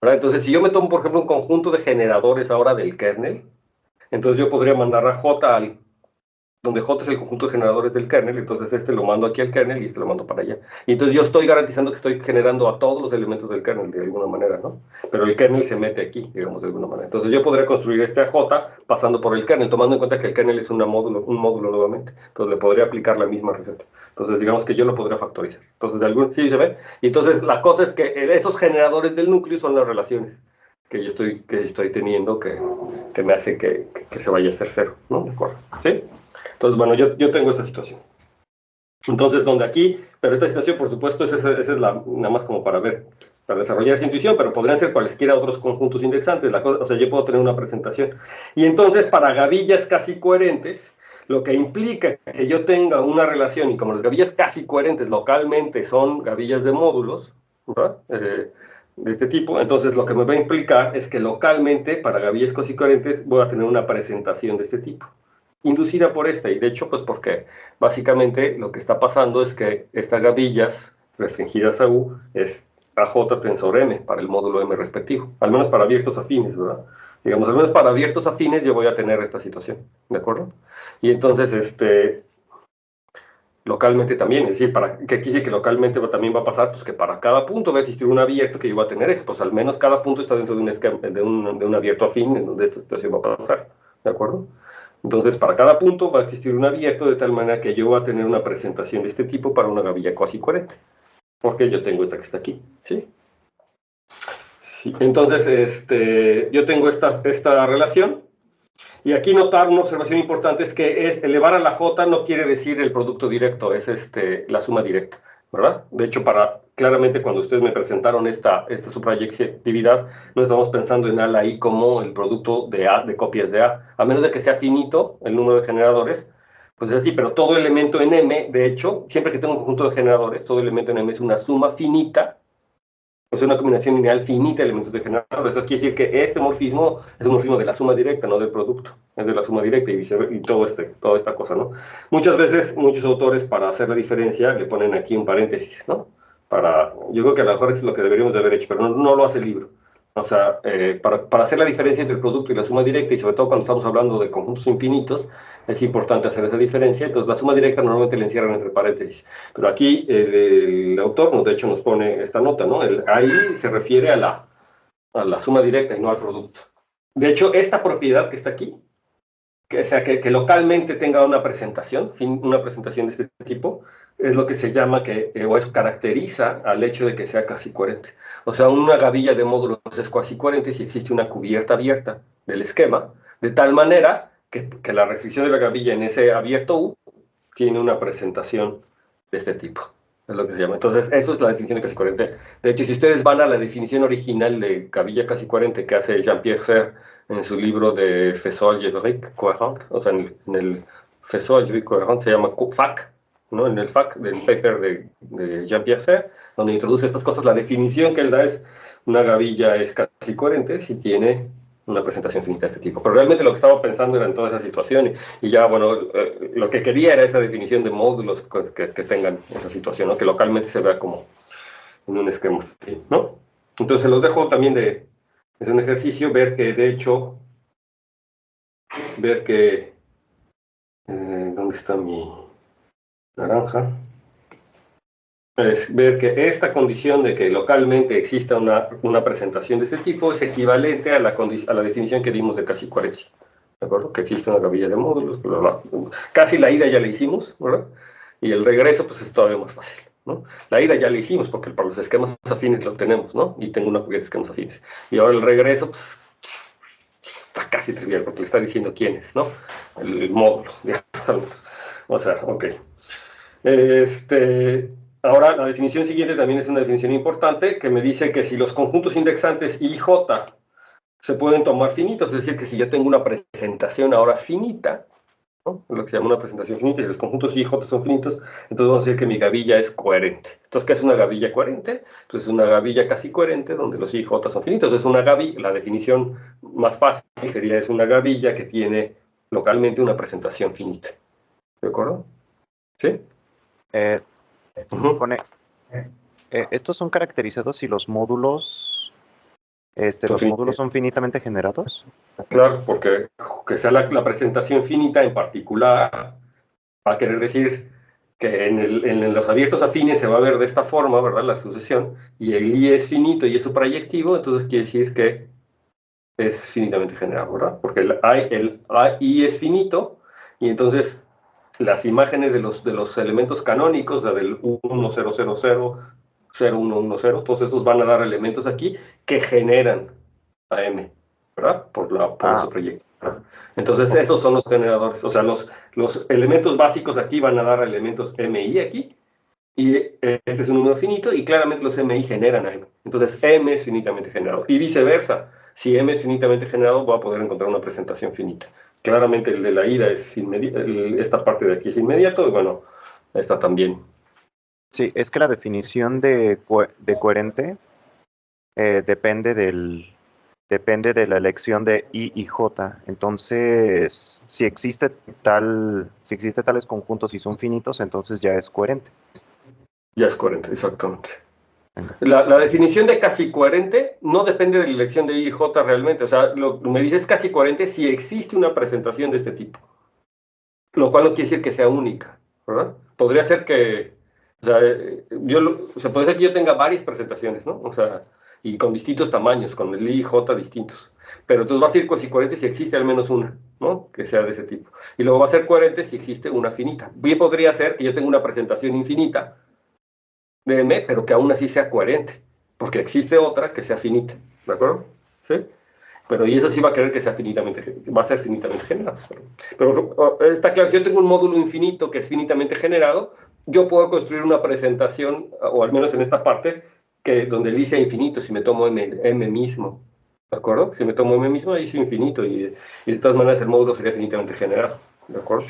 ¿verdad? Entonces, si yo me tomo, por ejemplo, un conjunto de generadores ahora del kernel, entonces yo podría mandar a J donde J es el conjunto de generadores del kernel, entonces lo mando aquí al kernel y lo mando para allá. Y entonces yo estoy garantizando que estoy generando a todos los elementos del kernel de alguna manera, ¿no? Pero el kernel se mete aquí, digamos, de alguna manera. Entonces yo podría construir este J pasando por el kernel, tomando en cuenta que el kernel es un módulo nuevamente. Entonces le podría aplicar la misma receta. Entonces digamos que yo lo podría factorizar. Entonces, ¿sí se ve? Y entonces la cosa es que esos generadores del núcleo son las relaciones que yo estoy teniendo que me hace que se vaya a ser cero, ¿no? ¿De acuerdo? ¿Sí? Entonces, bueno, yo tengo esta situación. Entonces, donde aquí, pero esta situación, por supuesto, esa es nada más como para ver, para desarrollar esa intuición, pero podrían ser cualesquiera otros conjuntos indexantes. O sea, yo puedo tener una presentación. Y entonces, para gavillas casi coherentes, lo que implica que yo tenga una relación, y como las gavillas casi coherentes localmente son gavillas de módulos, ¿verdad? De este tipo, entonces lo que me va a implicar es que localmente, para gavillas casi coherentes, voy a tener una presentación de este tipo inducida por esta, y de hecho, pues porque básicamente lo que está pasando es que estas gavillas restringidas a U es AJ tensor M para el módulo M respectivo, al menos para abiertos afines, ¿verdad? Digamos, al menos para abiertos afines yo voy a tener esta situación, ¿de acuerdo? Y entonces, localmente también, es decir, ¿qué quiere que localmente también va a pasar? Pues que para cada punto va a existir un abierto que yo voy a tener eso, pues al menos cada punto está dentro de un esquema, de un abierto afín en donde esta situación va a pasar, ¿de acuerdo? Entonces, para cada punto va a existir un abierto de tal manera que yo voy a tener una presentación de este tipo para una gavilla cuasi coherente, porque yo tengo esta que está aquí, ¿sí? Sí. Entonces, yo tengo esta relación. Y aquí notar una observación importante es que elevar a la J no quiere decir el producto directo, es la suma directa, ¿verdad? De hecho, claramente cuando ustedes me presentaron esta suprayectividad, no estamos pensando en A a la I como el producto de copias de A menos de que sea finito el número de generadores, pues es así, pero todo elemento en M, de hecho, siempre que tengo un conjunto de generadores, todo elemento en M es una suma finita, es una combinación lineal finita de elementos de generadores. Eso quiere decir que este morfismo es un morfismo de la suma directa, no del producto. Es de la suma directa y toda esta cosa, ¿no? Muchas veces, muchos autores, para hacer la diferencia, le ponen aquí un paréntesis, ¿no? Yo creo que a lo mejor es lo que deberíamos de haber hecho, pero no lo hace el libro. O sea, para hacer la diferencia entre el producto y la suma directa, y sobre todo cuando estamos hablando de conjuntos infinitos, es importante hacer esa diferencia. Entonces, la suma directa normalmente la encierran entre paréntesis. Pero aquí el autor, de hecho, nos pone esta nota, ¿no? Ahí se refiere a la suma directa y no al producto. De hecho, esta propiedad que está aquí, que localmente tenga una presentación de este tipo, es lo que se llama o eso caracteriza al hecho de que sea casi coherente. O sea, una gavilla de módulos es casi coherente si existe una cubierta abierta del esquema, de tal manera que la restricción de la gavilla en ese abierto U tiene una presentación de este tipo. Es lo que se llama. Entonces, eso es la definición de casi coherente. De hecho, si ustedes van a la definición original de gavilla casi coherente que hace Jean-Pierre Serre en su libro de Faisceau algébrique cohérent, o sea, en el Faisceau algébrique cohérent se llama FAC, ¿no? En el FAC del paper de Jean-Pierre Serre, donde introduce estas cosas, la definición que él da es una gavilla es casi coherente si tiene una presentación finita de este tipo. Pero realmente lo que estaba pensando era en toda esa situación y ya, bueno, lo que quería era esa definición de módulos que tengan esa situación, ¿no? Que localmente se vea como en un esquema, ¿no? Entonces los dejo también es un ejercicio ver que, de hecho, ¿dónde está mi naranja? Es ver que esta condición de que localmente exista una presentación de este tipo es equivalente a la definición que dimos de casi coherencia, ¿de acuerdo? Que existe una gavilla de módulos, bla, bla, bla. Casi la ida ya la hicimos, ¿verdad? Y el regreso, pues es todavía más fácil, ¿no? La ida ya la hicimos porque para los esquemas afines lo tenemos, ¿no? Y tengo una cubierta de esquemas afines. Y ahora el regreso, pues está casi trivial porque le está diciendo quién es, ¿no? El módulo, digamos. O sea, ok. Ahora, la definición siguiente también es una definición importante que me dice que si los conjuntos indexantes I y J se pueden tomar finitos, es decir, que si yo tengo una presentación ahora finita, ¿no? Lo que se llama una presentación finita, y los conjuntos I y J son finitos, entonces vamos a decir que mi gavilla es coherente. Entonces, ¿qué es una gavilla coherente? Pues es una gavilla casi coherente donde los I y J son finitos. Es una gavilla, la definición más fácil sería es una gavilla que tiene localmente una presentación finita. ¿De acuerdo? ¿Sí? ¿Estos son caracterizados si los módulos, módulos son finitamente generados? Claro, porque que sea la presentación finita en particular va a querer decir que en los abiertos afines se va a ver de esta forma, ¿verdad? La sucesión, y el I es finito y es suprayectivo, entonces quiere decir que es finitamente generado, ¿verdad? Porque el I es finito, y entonces las imágenes de los elementos canónicos, la del 1, 0, 0, 0, 0, 1, 1, 0, todos estos van a dar elementos aquí que generan a M, ¿verdad? Por su proyecto, ¿verdad? Entonces esos son los generadores, o sea, los elementos básicos aquí van a dar elementos MI aquí, y este es un número finito, y claramente los MI generan a M. Entonces M es finitamente generado, y viceversa. Si M es finitamente generado, voy a poder encontrar una presentación finita. Claramente el de la ida es inmediato, esta parte de aquí es inmediato, y bueno, esta también. Sí, es que la definición de coherente depende de la elección de I y J. Entonces, si existe tales conjuntos y son finitos, entonces ya es coherente. Ya es coherente, exactamente. La definición de casi coherente no depende de la elección de I y J realmente. O sea, me dices casi coherente si existe una presentación de este tipo. Lo cual no quiere decir que sea única, ¿verdad? podría ser que, o sea, puede ser que yo tenga varias presentaciones, ¿no? O sea, y con distintos tamaños, con el I y J distintos. Pero entonces va a ser coherente si existe al menos una, ¿no? Que sea de ese tipo. Y luego va a ser coherente si existe una finita. Bien podría ser que yo tenga una presentación infinita de M, pero que aún así sea coherente, porque existe otra que sea finita, ¿de acuerdo? ¿Sí? Pero y eso sí va a querer que sea va a ser finitamente generado. Pero está claro, si yo tengo un módulo infinito que es finitamente generado, yo puedo construir una presentación, o al menos en esta parte, donde el I sea infinito, si me tomo M mismo. ¿De acuerdo? Si me tomo M mismo, ahí es infinito, y de todas maneras el módulo sería finitamente generado. ¿De acuerdo?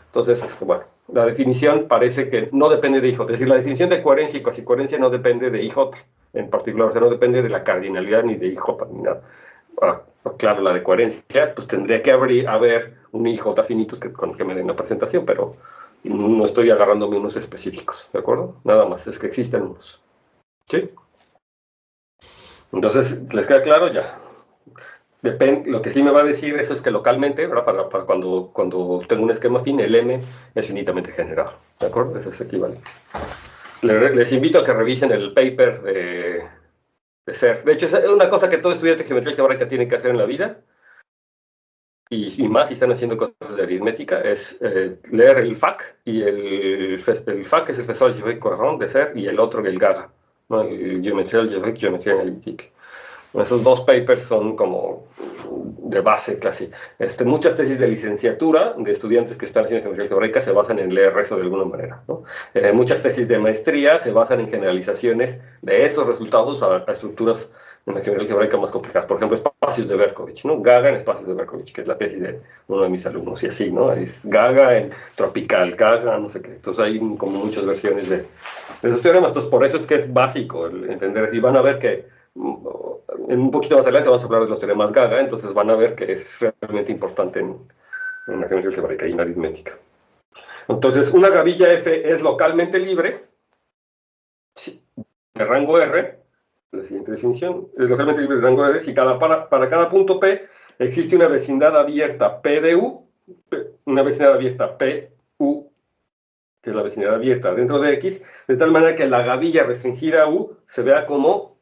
Entonces, bueno, la definición parece que no depende de IJ. Es decir, la definición de coherencia y cuasicoherencia no depende de IJ en particular, o sea, no depende de la cardinalidad ni de IJ ni nada. Claro, la de coherencia, pues tendría que haber un IJ finitos con que me den la presentación, pero no estoy agarrándome unos específicos, ¿de acuerdo? Nada más, es que existen unos. ¿Sí? Entonces, ¿les queda claro? Ya. Lo que sí me va a decir eso es que localmente, ¿verdad? Para cuando tengo un esquema fin, el M es finitamente generado, ¿de acuerdo? Eso es equivalente. Les invito a que revisen el paper de SER. De hecho, es una cosa que todo estudiante de geometría algebraica tiene que hacer en la vida, y más si están haciendo cosas de aritmética, es leer el FAC, y el FAC es el Faisal Algebraique Courant de SER, y el otro el GAGA, ¿no? El Geometría Algebraique, Geometría Analítica. Esos dos papers son como de base casi. Muchas tesis de licenciatura de estudiantes que están haciendo geometría algebraica se basan en leer eso de alguna manera, ¿no? Muchas tesis de maestría se basan en generalizaciones de esos resultados a estructuras en la geometría algebraica más complicadas. Por ejemplo, espacios de Berkovich, ¿no? Gaga en espacios de Berkovich, que es la tesis de uno de mis alumnos, y así, ¿no? Es Gaga en tropical, Gaga, no sé qué. Entonces hay como muchas versiones de esos teoremas. Entonces, por eso es que es básico entender. Y van a ver que en un poquito más adelante vamos a hablar de los teoremas Gaga, entonces van a ver que es realmente importante en la geometría algebraica y en aritmética. Entonces, una gavilla F es localmente libre de rango R, la siguiente definición, es localmente libre de rango R si para cada punto P existe una vecindad abierta P de U, una vecindad abierta P, U, que es la vecindad abierta dentro de X, de tal manera que la gavilla restringida a U se vea como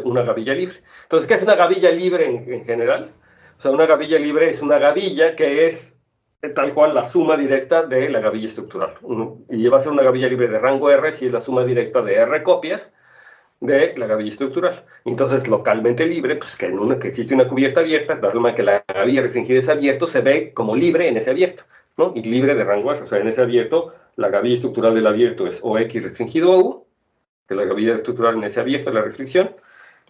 una gavilla libre. Entonces, ¿qué es una gavilla libre en general? O sea, una gavilla libre es una gavilla que es tal cual la suma directa de la gavilla estructural. Y va a ser una gavilla libre de rango R si es la suma directa de R copias de la gavilla estructural. Entonces, localmente libre, pues que existe una cubierta abierta, de forma que la gavilla restringida de ese abierto se ve como libre en ese abierto, ¿no? Y libre de rango R. O sea, en ese abierto, la gavilla estructural del abierto es OX restringido a U, que la gavilla estructural en ese abierto es la restricción,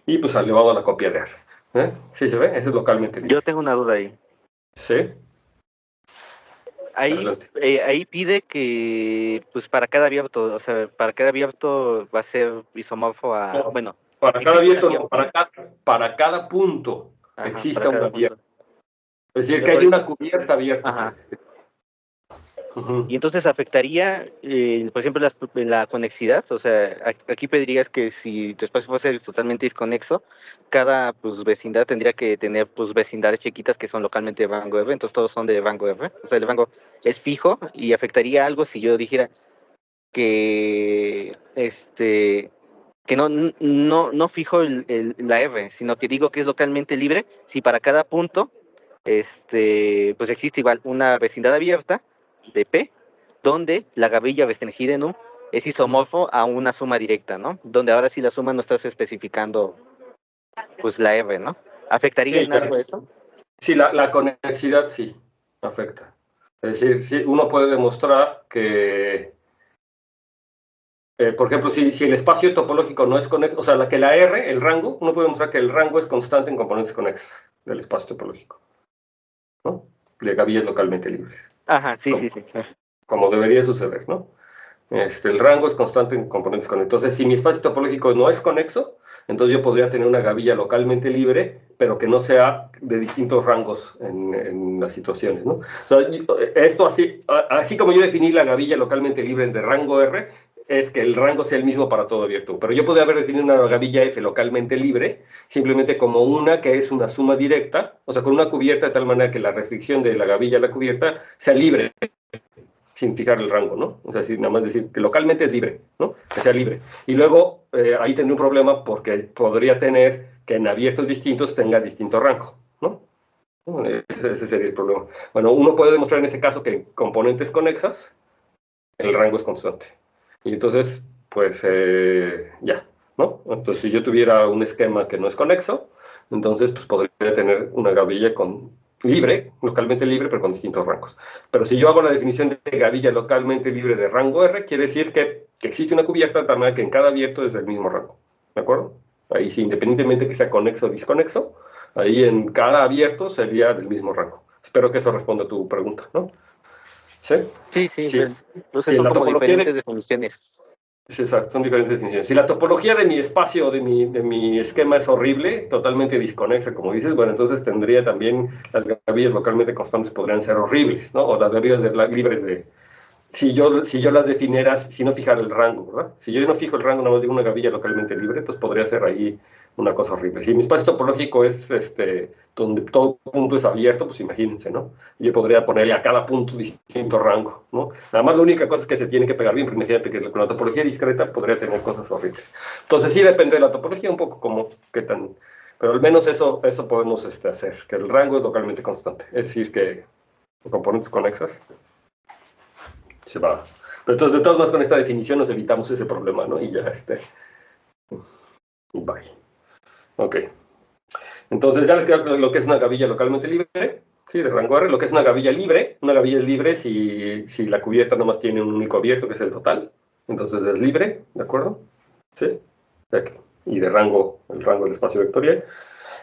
y pues elevado a la copia de R. ¿Sí se ve? Eso es localmente libre. Yo tengo una duda ahí. ¿Sí? Ahí pide que, pues para cada abierto, o sea, para cada abierto va a ser isomorfo a, no, bueno. Para cada abierto, no, para cada punto existe un abierto. Es decir, que hay una cubierta abierta. Ajá. Y entonces afectaría, por ejemplo, la conexidad. O sea, aquí pedirías que si tu espacio fuese totalmente desconexo, cada pues, vecindad tendría que tener pues, vecindades chiquitas que son localmente de rango R, entonces todos son de rango R. O sea, el rango es fijo y afectaría algo si yo dijera que que no fijo la R, sino que digo que es localmente libre si para cada punto pues existe igual una vecindad abierta de P, donde la gavilla restringida en U es isomorfo a una suma directa, ¿no? Donde ahora sí la suma no estás especificando, pues la R, ¿no? ¿Afectaría en algo eso? Sí, la conexidad sí afecta. Es decir, sí, uno puede demostrar que, por ejemplo, si el espacio topológico no es conexo, o sea, que la R, el rango, uno puede demostrar que el rango es constante en componentes conexas del espacio topológico, ¿no? De gavillas localmente libres. Ajá, sí. Como debería suceder, ¿no? El rango es constante en componentes conexos. Entonces, si mi espacio topológico no es conexo, entonces yo podría tener una gavilla localmente libre, pero que no sea de distintos rangos en las situaciones, ¿no? O sea, esto así como yo definí la gavilla localmente libre de rango R, es que el rango sea el mismo para todo abierto. Pero yo podría haber definido una gavilla F localmente libre, simplemente como una que es una suma directa, o sea, con una cubierta de tal manera que la restricción de la gavilla a la cubierta sea libre. sin fijar el rango, ¿no? O sea, nada más decir que localmente es libre, ¿no? Que sea libre. Y luego ahí tendría un problema porque podría tener que en abiertos distintos tenga distinto rango, ¿no? Ese sería el problema. Bueno, uno puede demostrar en ese caso que en componentes conexas el rango es constante. Y entonces, pues ya, ¿no? Entonces, si yo tuviera un esquema que no es conexo, entonces pues podría tener una gavilla libre, localmente libre, pero con distintos rangos. Pero si yo hago la definición de gavilla localmente libre de rango R, quiere decir que existe una cubierta de tal manera que en cada abierto es del mismo rango. ¿De acuerdo? Ahí sí, independientemente que sea conexo o disconexo, ahí en cada abierto sería del mismo rango. Espero que eso responda a tu pregunta, ¿no? ¿Sí? Sí, Sí. Entonces Sí, son la como topología diferentes definiciones. Sí, exacto, son diferentes definiciones. Si la topología de mi espacio, de mi esquema es horrible, totalmente disconexa, como dices, bueno, entonces tendría también las gavillas localmente constantes podrían ser horribles, ¿no? O las gavillas libres de... si yo las definiera, si no fijara el rango, ¿verdad? Si yo no fijo el rango, nada más digo una gavilla localmente libre, entonces podría ser ahí una cosa horrible. Si mi espacio topológico es donde todo punto es abierto, pues imagínense, ¿no? Yo podría ponerle a cada punto distinto rango, ¿no? Nada más la única cosa es que se tiene que pegar bien, pero imagínate que con la topología discreta podría tener cosas horribles. Entonces sí depende de la topología un poco como qué tan... Pero al menos eso podemos hacer, que el rango es localmente constante. Es decir, que componentes conexas se va. Pero entonces, de todas maneras, con esta definición nos evitamos ese problema, ¿no? Y ya, y bye. Ok. Entonces, ya les queda lo que es una gavilla localmente libre, ¿sí? De rango R, lo que es una gavilla libre. Una gavilla es libre si la cubierta nomás tiene un único abierto, que es el total. Entonces es libre, ¿de acuerdo? ¿Sí? Y de rango, el rango del espacio vectorial.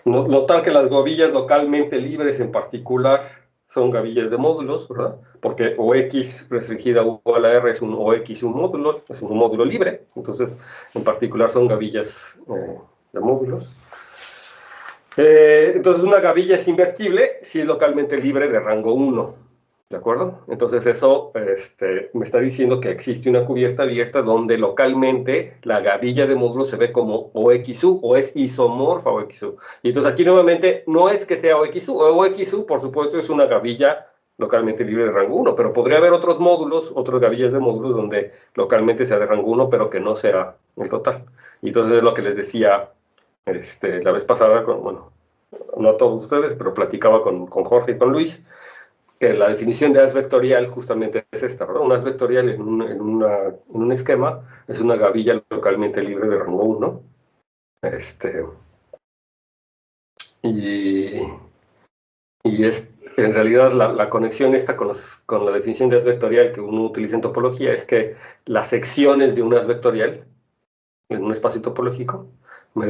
Notar que las gavillas localmente libres en particular son gavillas de módulos, ¿verdad? Porque OX restringida U a la R es un OX un módulo, es un módulo libre, entonces en particular son gavillas de módulos. Entonces una gavilla es invertible si es localmente libre de rango 1, ¿de acuerdo? Entonces eso me está diciendo que existe una cubierta abierta donde localmente la gavilla de módulo se ve como OXU o es isomorfa OXU. Y entonces aquí nuevamente no es que sea OXU, OXU por supuesto es una gavilla localmente libre de rango 1, pero podría haber otros módulos, otras gavillas de módulos donde localmente sea de rango 1, pero que no sea el total. Y entonces es lo que les decía la vez pasada, bueno, no a todos ustedes, pero platicaba con Jorge y con Luis, que la definición de haz vectorial justamente es esta, ¿verdad? Un haz vectorial en un esquema es una gavilla localmente libre de rango 1. Y en realidad la conexión esta con la definición de haz vectorial que uno utiliza en topología es que las secciones de un haz vectorial en un espacio topológico me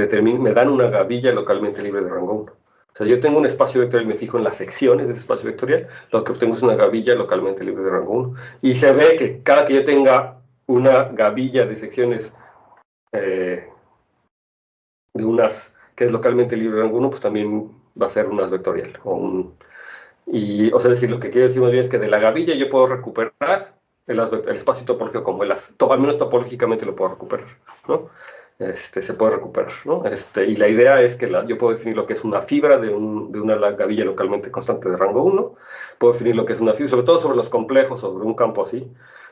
dan una gavilla localmente libre de rango 1. O sea, yo tengo un espacio vectorial y me fijo en las secciones de ese espacio vectorial, lo que obtengo es una gavilla localmente libre de rango 1. Y se ve que cada que yo tenga una gavilla de secciones de unas que es localmente libre de rango 1, pues también va a ser un haz vectorial. O sea, decir, lo que quiero decir más bien es que de la gavilla yo puedo recuperar el espacio topológico como el haz. Al menos topológicamente lo puedo recuperar, ¿no? Se puede recuperar, ¿no? Y la idea es que yo puedo definir lo que es una fibra de una gavilla localmente constante de rango 1, puedo definir lo que es una fibra, sobre todo sobre los complejos, sobre un campo así,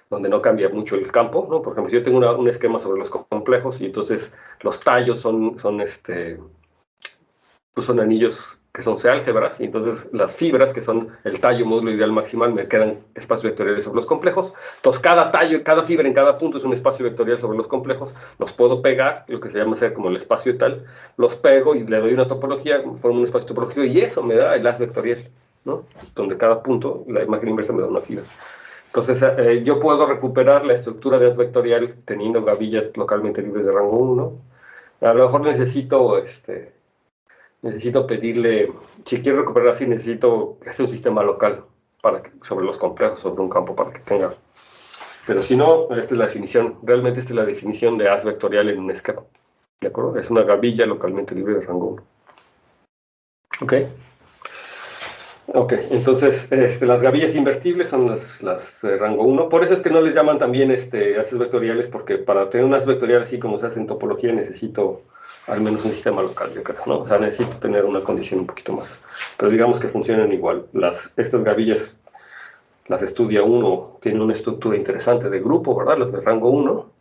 donde no cambia mucho el campo, ¿no? Por ejemplo, si yo tengo un esquema sobre los complejos y entonces los tallos pues son anillos que son C-álgebras, y entonces las fibras, que son el tallo módulo ideal maximal, me quedan espacios vectoriales sobre los complejos. Entonces cada tallo, cada fibra en cada punto es un espacio vectorial sobre los complejos. Los puedo pegar, lo que se llama hacer como el espacio tal, los pego y le doy una topología, formo un espacio topológico y eso me da el haz vectorial, ¿no? Donde cada punto, la imagen inversa me da una fibra. Entonces yo puedo recuperar la estructura de haz vectorial teniendo gavillas localmente libres de rango 1. A lo mejor necesito pedirle, si quiero recuperar así, necesito hacer un sistema local sobre los complejos, sobre un campo para que tenga. Pero si no, esta es la definición, realmente esta es la definición de haz vectorial en un esquema. ¿De acuerdo? Es una gavilla localmente libre de rango 1. ¿Ok? Ok, entonces las gavillas invertibles son las de rango 1. Por eso es que no les llaman también haces vectoriales, porque para tener un haz vectorial así como se hace en topología necesito al menos un sistema local, yo creo, ¿no? O sea, necesito tener una condición un poquito más. Pero digamos que funcionan igual. Estas gavillas las estudia uno, tiene una estructura interesante de grupo, ¿verdad? Las de rango uno.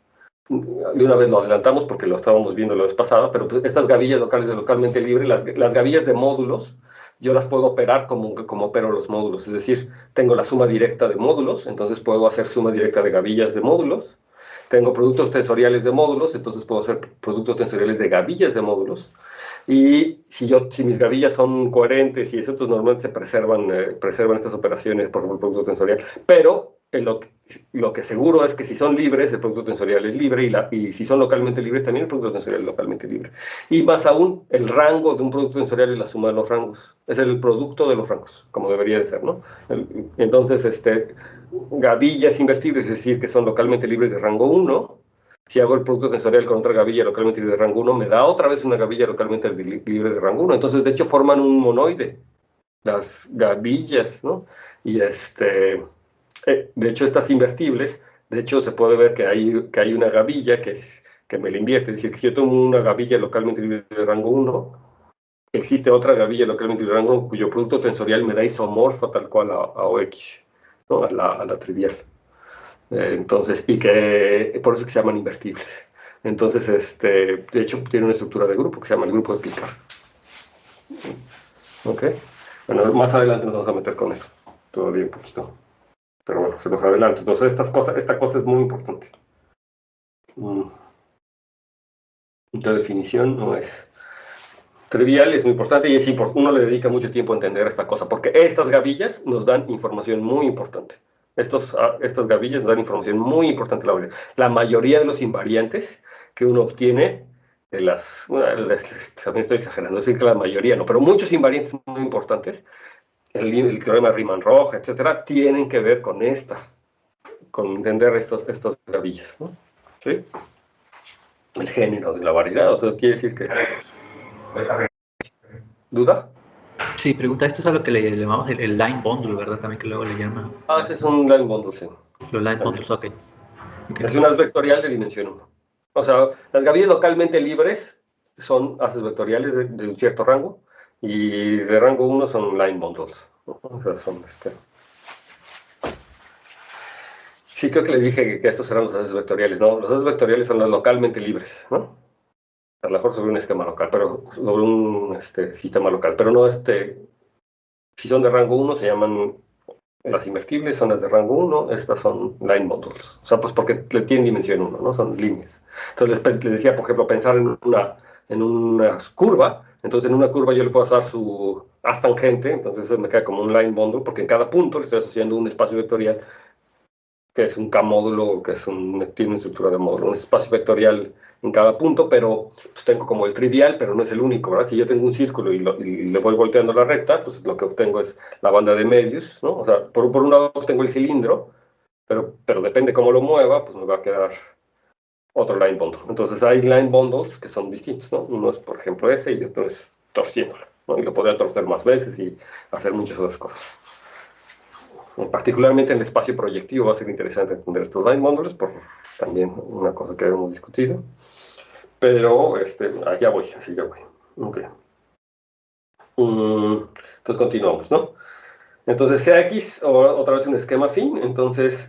De una vez lo adelantamos porque lo estábamos viendo la vez pasada, pero pues, estas gavillas locales de localmente libre, las gavillas de módulos, yo las puedo operar como opero los módulos, es decir, tengo la suma directa de módulos, entonces puedo hacer suma directa de gavillas de módulos, tengo productos tensoriales de módulos, entonces puedo hacer productos tensoriales de gavillas de módulos, y si mis gavillas son coherentes y eso, entonces normalmente se preservan estas operaciones por el producto tensorial, pero lo que seguro es que si son libres, el producto tensorial es libre y si son localmente libres, también el producto tensorial es localmente libre. Y más aún, el rango de un producto tensorial es la suma de los rangos. Es el producto de los rangos, como debería de ser, ¿no? Entonces, gavillas invertibles, es decir, que son localmente libres de rango 1. Si hago el producto tensorial con otra gavilla localmente libre de rango 1, me da otra vez una gavilla localmente libre de rango 1. Entonces, de hecho, forman un monoide, las gavillas, ¿no? Y de hecho, estas invertibles, de hecho, se puede ver que hay una gavilla que me la invierte. Es decir, que si yo tengo una gavilla localmente libre de rango 1, existe otra gavilla localmente libre de rango 1 cuyo producto tensorial me da isomorfo tal cual a OX, ¿no? a la trivial. Entonces, y que por eso que se llaman invertibles. Entonces, de hecho, tiene una estructura de grupo que se llama el grupo de Picard. ¿Ok? Bueno, más adelante nos vamos a meter con eso. Todavía un poquito. Pero bueno, se los adelanto. Entonces, esta cosa es muy importante. Esta definición no es trivial, es muy importante y uno le dedica mucho tiempo a entender esta cosa, porque estas gavillas nos dan información muy importante. Estas gavillas nos dan información muy importante. La mayoría de los invariantes que uno obtiene también estoy exagerando, es decir que la mayoría no, pero muchos invariantes muy importantes, el teorema de Riemann-Roch, etcétera, tienen que ver con entender estas gavillas, ¿no? ¿Sí? El género de la variedad, o sea, quiere decir que... ¿Duda? Sí, pregunta, esto es a lo que le llamamos el line bundle, ¿verdad? También que luego le llama. Ese es un line bundle, sí. Los line bundles, ok. Es un haz vectorial de dimensión 1. O sea, las gavillas localmente libres son haces vectoriales de un cierto rango y de rango 1 son line bundles, ¿no? O sea, Sí, creo que les dije que estos eran los haces vectoriales, ¿no? Los haces vectoriales son las localmente libres, ¿no? A lo mejor sobre un esquema local, pero sobre un sistema local, pero no si son de rango 1 se llaman las invertibles, son las de rango 1, estas son line bundles. O sea, pues porque tienen dimensión 1, ¿no? Son líneas. Entonces les decía, por ejemplo, pensar en una curva. Entonces en una curva yo le puedo dar su haz tangente, entonces eso me queda como un line bundle, porque en cada punto le estoy asociando un espacio vectorial que es un K-módulo, tiene una estructura de módulo, un espacio vectorial en cada punto, pero pues, tengo como el trivial, pero no es el único, ¿verdad? Si yo tengo un círculo y le voy volteando la recta, pues lo que obtengo es la banda de medios, ¿no? O sea, por un lado obtengo el cilindro, pero depende cómo lo mueva, pues me va a quedar otro line bundle. Entonces hay line bundles que son distintos, ¿no? Uno es, por ejemplo, ese y otro es torciéndolo, ¿no? Y lo podría torcer más veces y hacer muchas otras cosas. Particularmente en el espacio proyectivo va a ser interesante entender estos line bundles, por también una cosa que hemos discutido. Pero allá voy, así ya voy. Okay. Entonces continuamos, ¿no? Entonces CX, otra vez un esquema afín. Entonces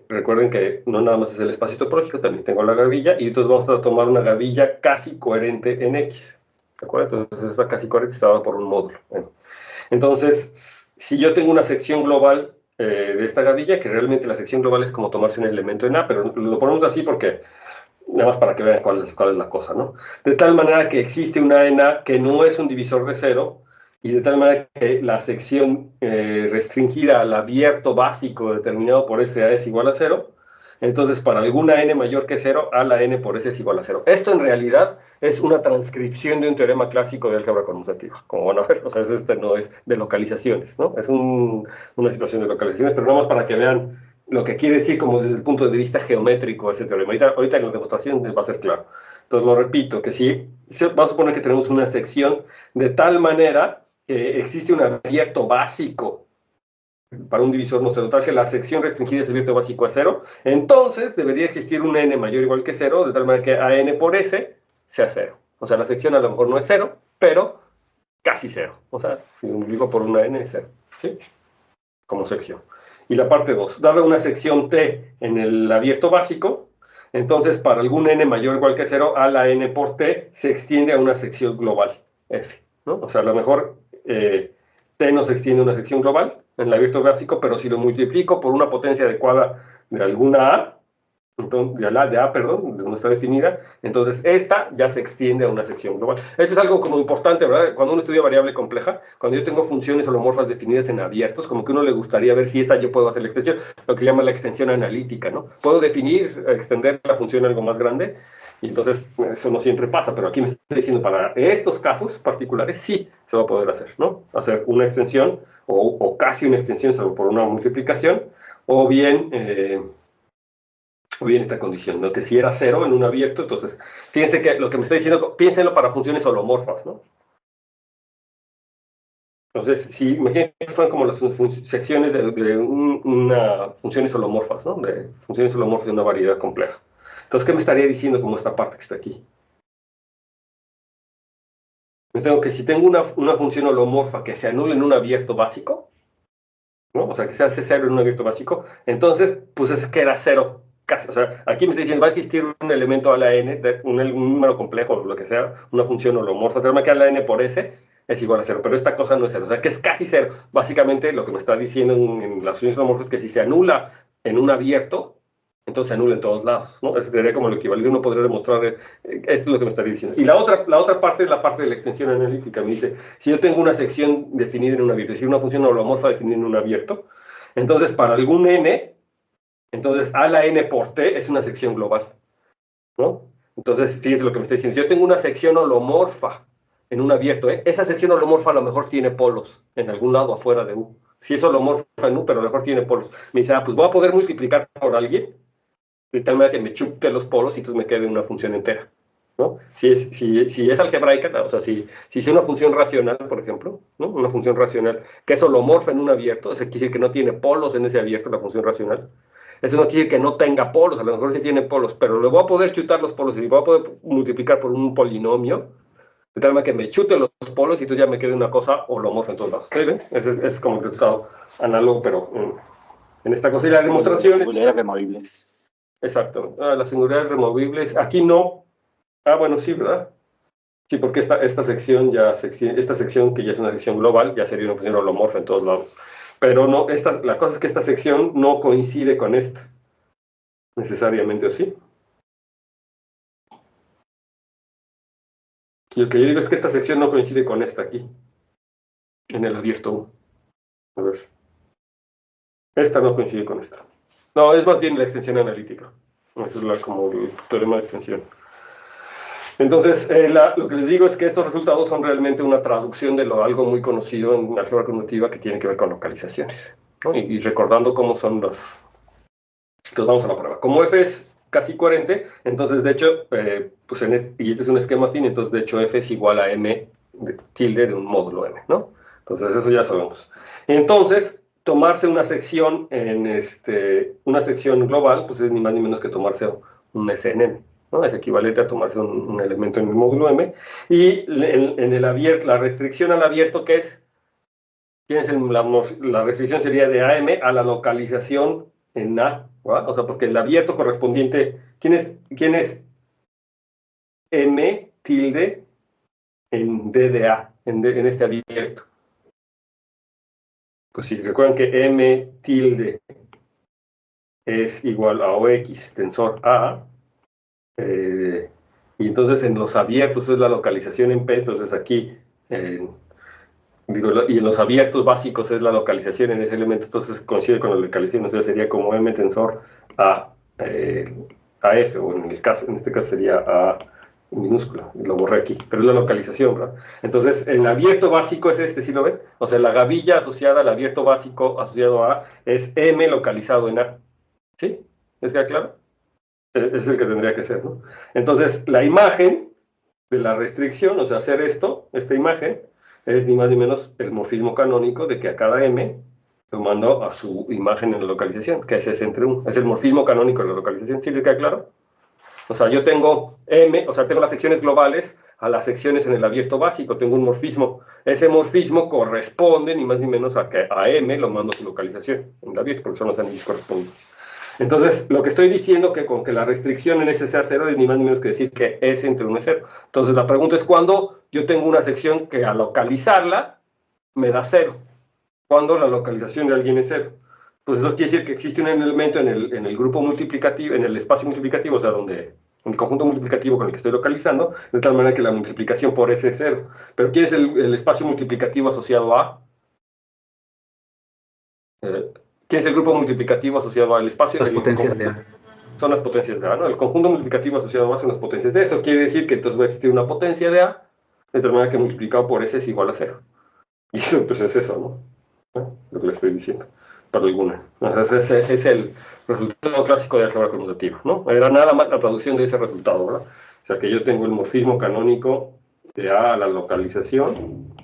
recuerden que no nada más es el espacio topológico, también tengo la gavilla, y entonces vamos a tomar una gavilla casi coherente en X. ¿De acuerdo? Entonces esta casi coherente está dada por un módulo. Entonces, si yo tengo una sección global de esta gavilla, que realmente la sección global es como tomarse un elemento en A, pero lo ponemos así porque, nada más para que vean cuál es la cosa, ¿no? De tal manera que existe una en A que no es un divisor de cero, y de tal manera que la sección restringida al abierto básico determinado por SA es igual a 0, entonces para alguna n mayor que 0, a la n por S es igual a 0. Esto en realidad es una transcripción de un teorema clásico de álgebra conmutativa, como van a ver, o sea, no es de localizaciones, ¿no? Es una situación de localizaciones, pero nada más para que vean lo que quiere decir como desde el punto de vista geométrico ese teorema. Ahorita en la demostración va a ser claro. Entonces lo repito, que si vamos a suponer que tenemos una sección de tal manera que existe un abierto básico para un divisor no cero, tal que la sección restringida de ese abierto básico a 0, entonces debería existir un n mayor o igual que 0, de tal manera que a n por s sea 0. O sea, la sección a lo mejor no es 0, pero casi 0. O sea, si lo digo por una n es 0, ¿sí? Como sección. Y la parte 2, dada una sección T en el abierto básico, entonces para algún n mayor o igual que 0, a la n por T se extiende a una sección global, F, ¿no? O sea, a lo mejor T no se extiende a una sección global en el abierto básico, pero si lo multiplico por una potencia adecuada de alguna A, entonces, de A, perdón, no está definida, entonces esta ya se extiende a una sección global. Esto es algo como importante, ¿verdad? Cuando uno estudia variable compleja, cuando yo tengo funciones holomorfas definidas en abiertos, como que uno le gustaría ver si esa yo puedo hacer la extensión, lo que llama la extensión analítica, ¿no? Puedo definir, extender la función a algo más grande, y entonces eso no siempre pasa, pero aquí me está diciendo para estos casos particulares sí se va a poder hacer, ¿no? Hacer una extensión o casi una extensión solo por una multiplicación, o bien esta condición, ¿no? Que si era 0 en un abierto, entonces, fíjense que lo que me está diciendo, piénsenlo para funciones holomorfas, ¿no? Entonces, si imagínense que fueran como las secciones de una funciones holomorfas, ¿no? De funciones holomorfas de una variedad compleja. Entonces, ¿qué me estaría diciendo como esta parte que está aquí? Me tengo que, si tengo una función holomorfa que se anula en un abierto básico, ¿no? O sea, que se hace 0 en un abierto básico, entonces, pues es que era 0. Casi, o sea, aquí me está diciendo, va a existir un elemento a la n, un número complejo, o lo que sea, una función holomorfa, tenemos que a la n por s es igual a 0, pero esta cosa no es 0, o sea, que es casi 0. Básicamente, lo que me está diciendo en las funciones holomorfas es que si se anula en un abierto, entonces se anula en todos lados, ¿no? Eso sería como lo equivalente, uno podría demostrar, esto es lo que me estaría diciendo. Y la otra parte es la parte de la extensión analítica, me dice, si yo tengo una sección definida en un abierto, es decir, una función holomorfa definida en un abierto, entonces para algún n, entonces a la n por t es una sección global, ¿no? Entonces, fíjense lo que me está diciendo. Si yo tengo una sección holomorfa en un abierto, esa sección holomorfa a lo mejor tiene polos en algún lado afuera de U. Si es holomorfa en U, pero a lo mejor tiene polos. Me dice, pues voy a poder multiplicar por alguien, de tal manera que me chupte los polos y entonces me quede una función entera, ¿no? Si es algebraica, o sea, si es una función racional, por ejemplo, ¿no? Una función racional que es holomorfa en un abierto, eso quiere decir que no tiene polos en ese abierto, la función racional. Eso no quiere decir que no tenga polos, a lo mejor sí tiene polos, pero le voy a poder chutar los polos y voy a poder multiplicar por un polinomio, de tal manera que me chute los polos y entonces ya me quede una cosa holomorfa en todos lados. ¿Sí ven? Es como el resultado análogo, pero en esta cosa y la demostración. Singularidades removibles. Exacto. Las singularidades removibles. Aquí no. Bueno, sí, ¿verdad? Sí, porque esta sección que ya es una sección global, ya sería una función holomorfa en todos lados. Pero no, la cosa es que esta sección no coincide con esta, necesariamente, ¿o sí? Y lo que yo digo es que esta sección no coincide con esta aquí, en el abierto 1. A ver. Esta no coincide con esta. No, es más bien la extensión analítica. Eso es como el teorema de extensión. Entonces, lo que les digo es que estos resultados son realmente una traducción de algo muy conocido en álgebra convolutiva que tiene que ver con localizaciones, ¿no? Y recordando cómo son las... Entonces vamos a la prueba. Como f es casi coherente, entonces de hecho, pues y este es un esquema afín, entonces de hecho f es igual a m tilde de un módulo m, ¿no? Entonces eso ya sabemos. Entonces, tomarse una sección una sección global, pues es ni más ni menos que tomarse un SNN, ¿no? Es equivalente a tomarse un elemento en el módulo M. Y en el abierto, la restricción al abierto, ¿qué es? La restricción sería de AM a la localización en A, ¿verdad? O sea, porque el abierto correspondiente, ¿quién es M tilde en D de A, en este abierto? Pues si recuerdan que M tilde es igual a OX tensor A, y entonces en los abiertos es la localización en P, entonces aquí, y en los abiertos básicos es la localización en ese elemento, entonces coincide con la localización, o sea, sería como M tensor a F, o en este caso sería A minúscula, lo borré aquí, pero es la localización, ¿verdad? Entonces, el abierto básico es ¿sí lo ven? O sea, la gavilla asociada al abierto básico asociado a A es M localizado en A, ¿sí? ¿Les queda claro? Es el que tendría que ser, ¿no? Entonces, la imagen de la restricción, o sea, hacer esta imagen, es ni más ni menos el morfismo canónico de que a cada M lo mando a su imagen en la localización, que es S entre 1. Es el morfismo canónico de la localización, ¿sí les queda claro? O sea, yo tengo M, o sea, tengo las secciones globales a las secciones en el abierto básico, tengo un morfismo. Ese morfismo corresponde ni más ni menos a que a M lo mando a su localización en el abierto, porque son los anillos correspondientes. Entonces, lo que estoy diciendo que con que la restricción en S sea 0 es ni más ni menos que decir que S entre 1 es 0. Entonces, la pregunta es cuándo yo tengo una sección que al localizarla me da 0. ¿Cuándo la localización de alguien es 0? Pues eso quiere decir que existe un elemento en el grupo multiplicativo, en el espacio multiplicativo, o sea, donde en el conjunto multiplicativo con el que estoy localizando, de tal manera que la multiplicación por S es 0. Pero ¿quién es el espacio multiplicativo asociado a? ¿Quién es el grupo multiplicativo asociado al espacio? Las potencias de A. Son las potencias de A, ¿no? El conjunto multiplicativo asociado a son las potencias de A. Eso quiere decir que entonces va a existir una potencia de A, de tal manera que multiplicado por S es igual a 0. Y eso, pues es eso, ¿no? Lo que le estoy diciendo, para alguna. Entonces, ese es el resultado clásico de álgebra conmutativa, ¿no? Era nada más la traducción de ese resultado, ¿verdad? O sea, que yo tengo el morfismo canónico de A a la localización,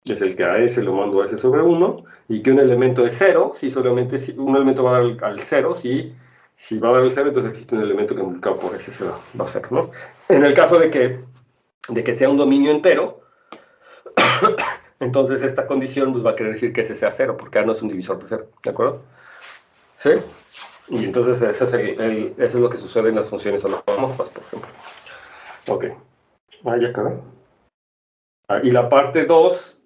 es el que a S lo mando a S sobre 1, y que un elemento es 0, si solamente un elemento va a dar al 0, si va a dar el 0, entonces existe un elemento que multiplicado por S se va a hacer, ¿no? En el caso de que sea un dominio entero, entonces esta condición pues, va a querer decir que S sea 0, porque A no es un divisor de 0, ¿de acuerdo? ¿Sí? Y entonces eso es lo que sucede en las funciones holomorfas, por ejemplo. Ok. Ya acabé. Y la parte 2,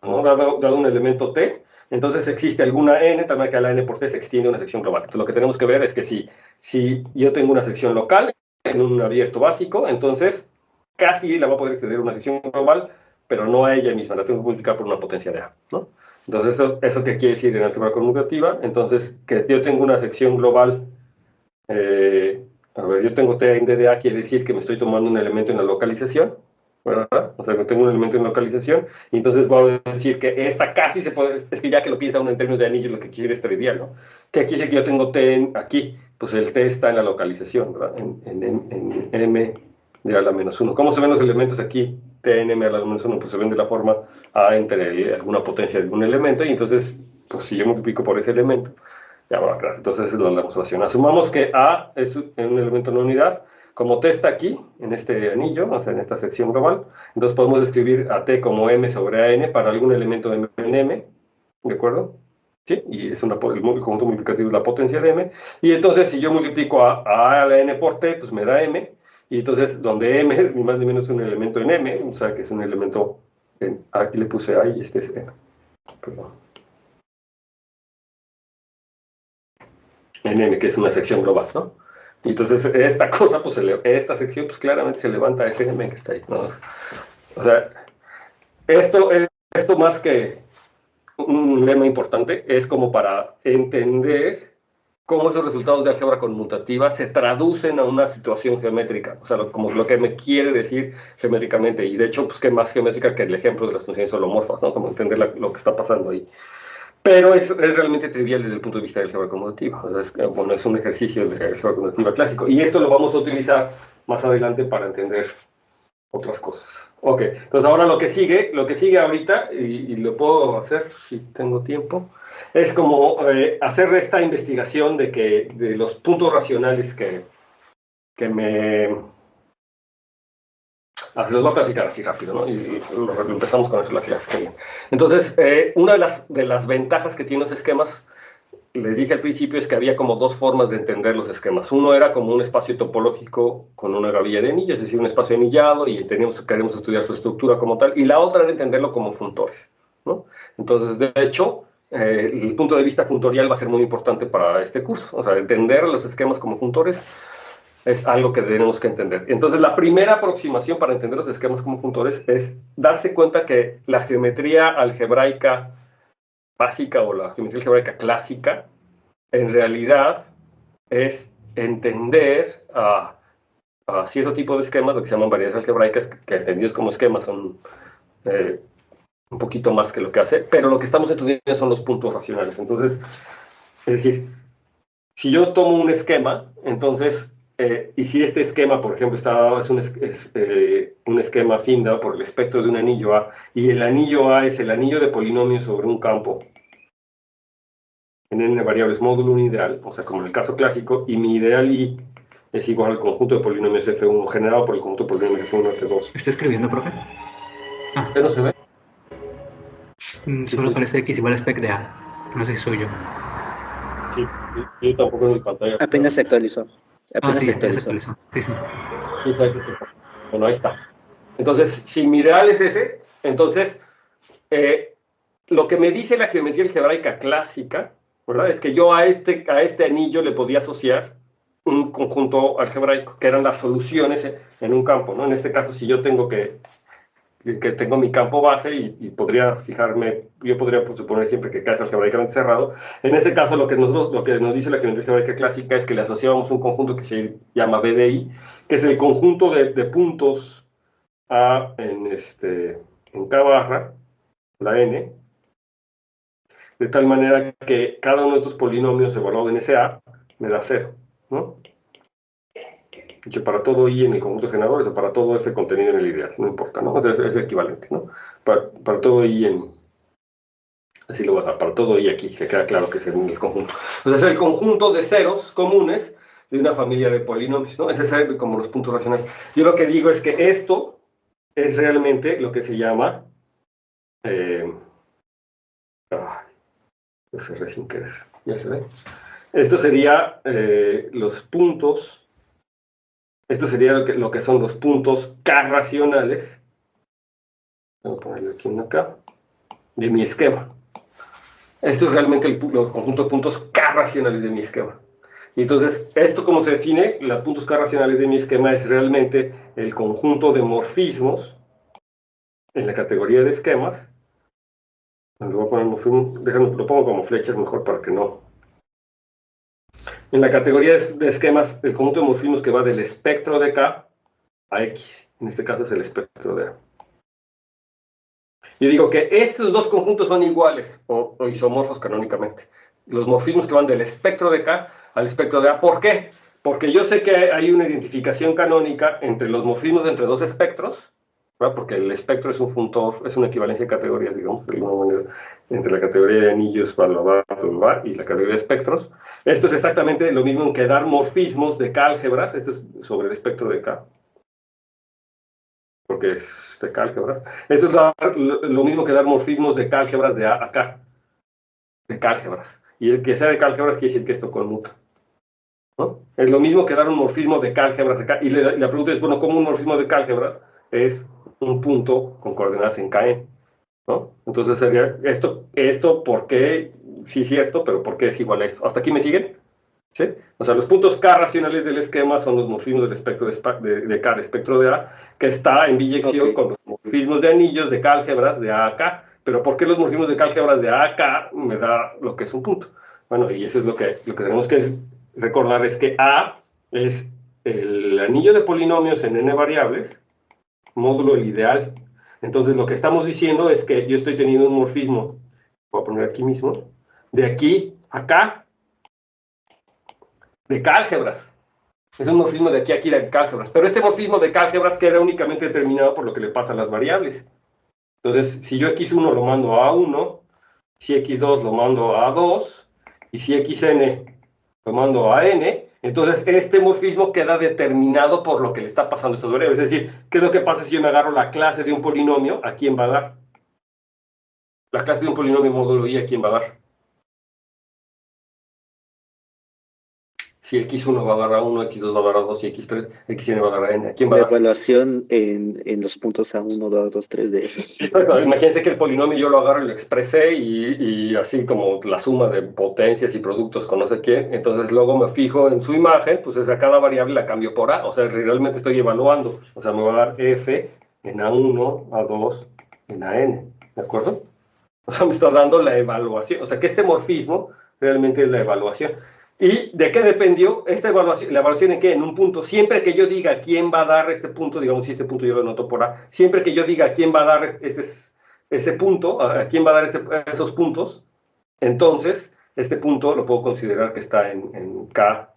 ¿no? Dado un elemento T, entonces existe alguna N, también que a la N por T se extiende una sección global. Entonces lo que tenemos que ver es que si yo tengo una sección local en un abierto básico, entonces casi la va a poder extender una sección global, pero no a ella misma, la tengo que multiplicar por una potencia de A, ¿no? Entonces, ¿eso qué quiere decir en álgebra conmutativa? Entonces, que yo tengo una sección global, a ver, yo tengo T en D de A, quiere decir que me estoy tomando un elemento en la localización, ¿verdad? O sea, que tengo un elemento en localización, y entonces voy a decir que esta casi se puede, es que ya que lo piensa uno en términos de anillos, lo que quiere es trivial, ¿no? Que aquí dice que yo tengo T aquí, pues el T está en la localización, ¿verdad? En M de a la menos 1. ¿Cómo se ven los elementos aquí? T en M a la menos 1, pues se ven de la forma A entre alguna potencia de algún elemento, y entonces, pues si yo multiplico por ese elemento, ya va a quedar. Entonces es la demostración. Asumamos que A es un elemento no unidad, como T está aquí, en este anillo, o sea, en esta sección global, entonces podemos escribir a T como M sobre AN para algún elemento M en M, ¿de acuerdo? ¿Sí? Y es el conjunto multiplicativo es la potencia de M, y entonces si yo multiplico a la N por T, pues me da M, y entonces donde M es ni más ni menos un elemento en M, o sea que es un elemento, aquí le puse A y este es M, perdón. En M, que es una sección global, ¿no? Y entonces esta cosa, pues esta sección, pues claramente se levanta a ese M que está ahí, ¿no? O sea, esto más que un lema importante, es como para entender cómo esos resultados de álgebra conmutativa se traducen a una situación geométrica, o sea, como lo que me quiere decir geométricamente, y de hecho, pues qué más geométrica que el ejemplo de las funciones holomorfas, ¿no? Como entender lo que está pasando ahí. Pero es realmente trivial desde el punto de vista de álgebra conmutativa. O sea, es un ejercicio de álgebra conmutativa clásico. Y esto lo vamos a utilizar más adelante para entender otras cosas. Ok, entonces ahora lo que sigue ahorita, y lo puedo hacer si tengo tiempo, es como hacer esta investigación de los puntos racionales que me... los voy a platicar así rápido, ¿no? Y empezamos con eso la clase. Entonces, una de las ventajas que tienen los esquemas, les dije al principio, es que había como dos formas de entender los esquemas. Uno era como un espacio topológico con una gavilla de anillos, es decir, un espacio anillado, y queremos estudiar su estructura como tal, y la otra era entenderlo como funtores, ¿no? Entonces, de hecho, el punto de vista funtorial va a ser muy importante para este curso, o sea, entender los esquemas como funtores es algo que tenemos que entender. Entonces, la primera aproximación para entender los esquemas como funtores es darse cuenta que la geometría algebraica básica o la geometría algebraica clásica, en realidad es entender a cierto tipo de esquemas, lo que se llaman variedades algebraicas, que entendidos como esquemas son un poquito más que lo que hace, pero lo que estamos estudiando son los puntos racionales. Entonces, es decir, si yo tomo un esquema, entonces, y si este esquema, por ejemplo, es un esquema afín dado por el espectro de un anillo A, y el anillo A es el anillo de polinomios sobre un campo en n variables módulo un ideal, o sea, como en el caso clásico, y mi ideal I es igual al conjunto de polinomios F1 generado por el conjunto de polinomios F1, F2. ¿Está escribiendo, profe? ¿Qué no se ve? Solo aparece X igual a spec de A. No sé si soy yo. Sí, yo tampoco en mi pantalla. Apenas se actualizó. Apenas Sí, se ya se actualizó. actualizó. Sí, sí. Sí, sabe que se- Bueno, ahí está. Entonces, si mi real es ese, entonces, lo que me dice la geometría algebraica clásica, ¿verdad? Es que yo a este anillo le podía asociar un conjunto algebraico, que eran las soluciones en un campo, ¿no? En este caso, si yo tengo que tengo mi campo base y podría fijarme, yo podría pues, suponer siempre que K es algebraicamente cerrado. En ese caso, lo que nos dice la geometría algebraica clásica es que le asociamos un conjunto que se llama BDI, que es el conjunto de puntos A en K barra, la N, de tal manera que cada uno de estos polinomios evaluado en ese A me da 0, ¿no? Que para todo I en el conjunto de generadores o para todo F contenido en el ideal, no importa, ¿no? Es equivalente, ¿no? Para todo I así lo voy a dar, para todo I aquí, se queda claro que es el conjunto. Entonces es el conjunto de ceros comunes de una familia de polinomios, ¿no? Ese es como los puntos racionales. Yo lo que digo es que esto es realmente lo que se llama... lo cerré sin querer, ya se ve. Esto sería los puntos... Esto sería lo que son los puntos K racionales. Voy a ponerlo aquí en acá. De mi esquema. Esto es realmente el conjunto de puntos K racionales de mi esquema. Y entonces, ¿esto cómo se define? Los puntos K racionales de mi esquema es realmente el conjunto de morfismos en la categoría de esquemas. Le voy a poner morfismo, déjame, lo pongo como flechas mejor para que no. En la categoría de esquemas, el conjunto de morfismos que va del espectro de K a X. En este caso es el espectro de A. Yo digo que estos dos conjuntos son iguales o isomorfos canónicamente. Los morfismos que van del espectro de K al espectro de A. ¿Por qué? Porque yo sé que hay una identificación canónica entre los morfismos entre dos espectros, ¿verdad? Porque el espectro es un funtor, es una equivalencia de categorías, digamos, de alguna manera, entre la categoría de anillos, bla, bla, bla, bla, bla, y la categoría de espectros. Esto es exactamente lo mismo que dar morfismos de K álgebras, esto es sobre el espectro de K, porque es de K álgebras. Esto es lo mismo que dar morfismos de K álgebras de A a K, de K álgebras. Y el que sea de K álgebras quiere decir que esto conmuta, ¿no? Es lo mismo que dar un morfismo de K álgebras de K. Y la pregunta es, bueno, ¿cómo un morfismo de K álgebras es un punto con coordenadas en Kn? ¿No? Entonces sería esto ¿por qué? Sí es cierto, pero ¿por qué es igual a esto? ¿Hasta aquí me siguen? ¿Sí? O sea, los puntos K racionales del esquema son los morfismos del espectro de K, del espectro de A, que está en biyección con los morfismos de anillos de K álgebras de A a K. Pero ¿por qué los morfismos de K álgebras de A a K me da lo que es un punto? Bueno, y eso es lo que tenemos que recordar, es que A es el anillo de polinomios en n variables, módulo el ideal. Entonces lo que estamos diciendo es que yo estoy teniendo un morfismo, voy a poner aquí mismo, de aquí a acá, de K álgebras. Es un morfismo de aquí a aquí de K álgebras. Pero este morfismo de K álgebras queda únicamente determinado por lo que le pasa a las variables. Entonces, si yo x1 lo mando a A1, si x2 lo mando a A2, y si xn lo mando a n, entonces este morfismo queda determinado por lo que le está pasando a estas variables. Es decir, ¿qué es lo que pasa si yo me agarro la clase de un polinomio? ¿A quién va a dar? La clase de un polinomio módulo i, ¿a quién va a dar? Si x1 va a dar a 1, x2 va a dar a 2 y x3, xn va a dar a n. ¿A quién va a La dar? evaluación en los puntos A1, 2, 2, 3 de eso. Exacto. Imagínense que el polinomio yo lo agarro y lo expresé y así como la suma de potencias y productos con no sé quién. Entonces luego me fijo en su imagen, pues a cada variable la cambio por A. O sea, realmente estoy evaluando. O sea, me va a dar f en A1, A2, en AN. ¿De acuerdo? O sea, me está dando la evaluación. O sea, que este morfismo realmente es la evaluación. ¿Y de qué dependió esta evaluación? ¿La evaluación en qué? En un punto. Siempre que yo diga quién va a dar este punto, digamos si este punto yo lo anoto por A, siempre que yo diga quién va a dar ese punto, a quién va a dar esos puntos, entonces este punto lo puedo considerar que está en K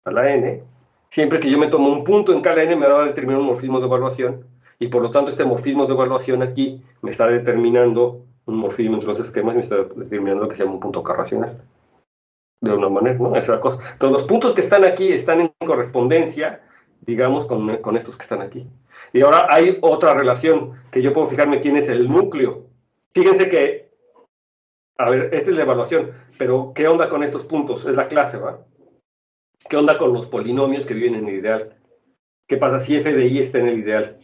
a la N. Siempre que yo me tomo un punto en K a la N me va a determinar un morfismo de evaluación y por lo tanto este morfismo de evaluación aquí me está determinando un morfismo entre los esquemas y me está determinando lo que se llama un punto K racional. de una manera, ¿no? Esa cosa. Entonces, los puntos que están aquí están en correspondencia, digamos, con estos que están aquí. Y ahora hay otra relación que yo puedo fijarme quién es el núcleo. Fíjense que, a ver, esta es la evaluación, pero ¿qué onda con estos puntos? Es la clase, ¿va? ¿Qué onda con los polinomios que viven en el ideal? ¿Qué pasa si f de i está en el ideal?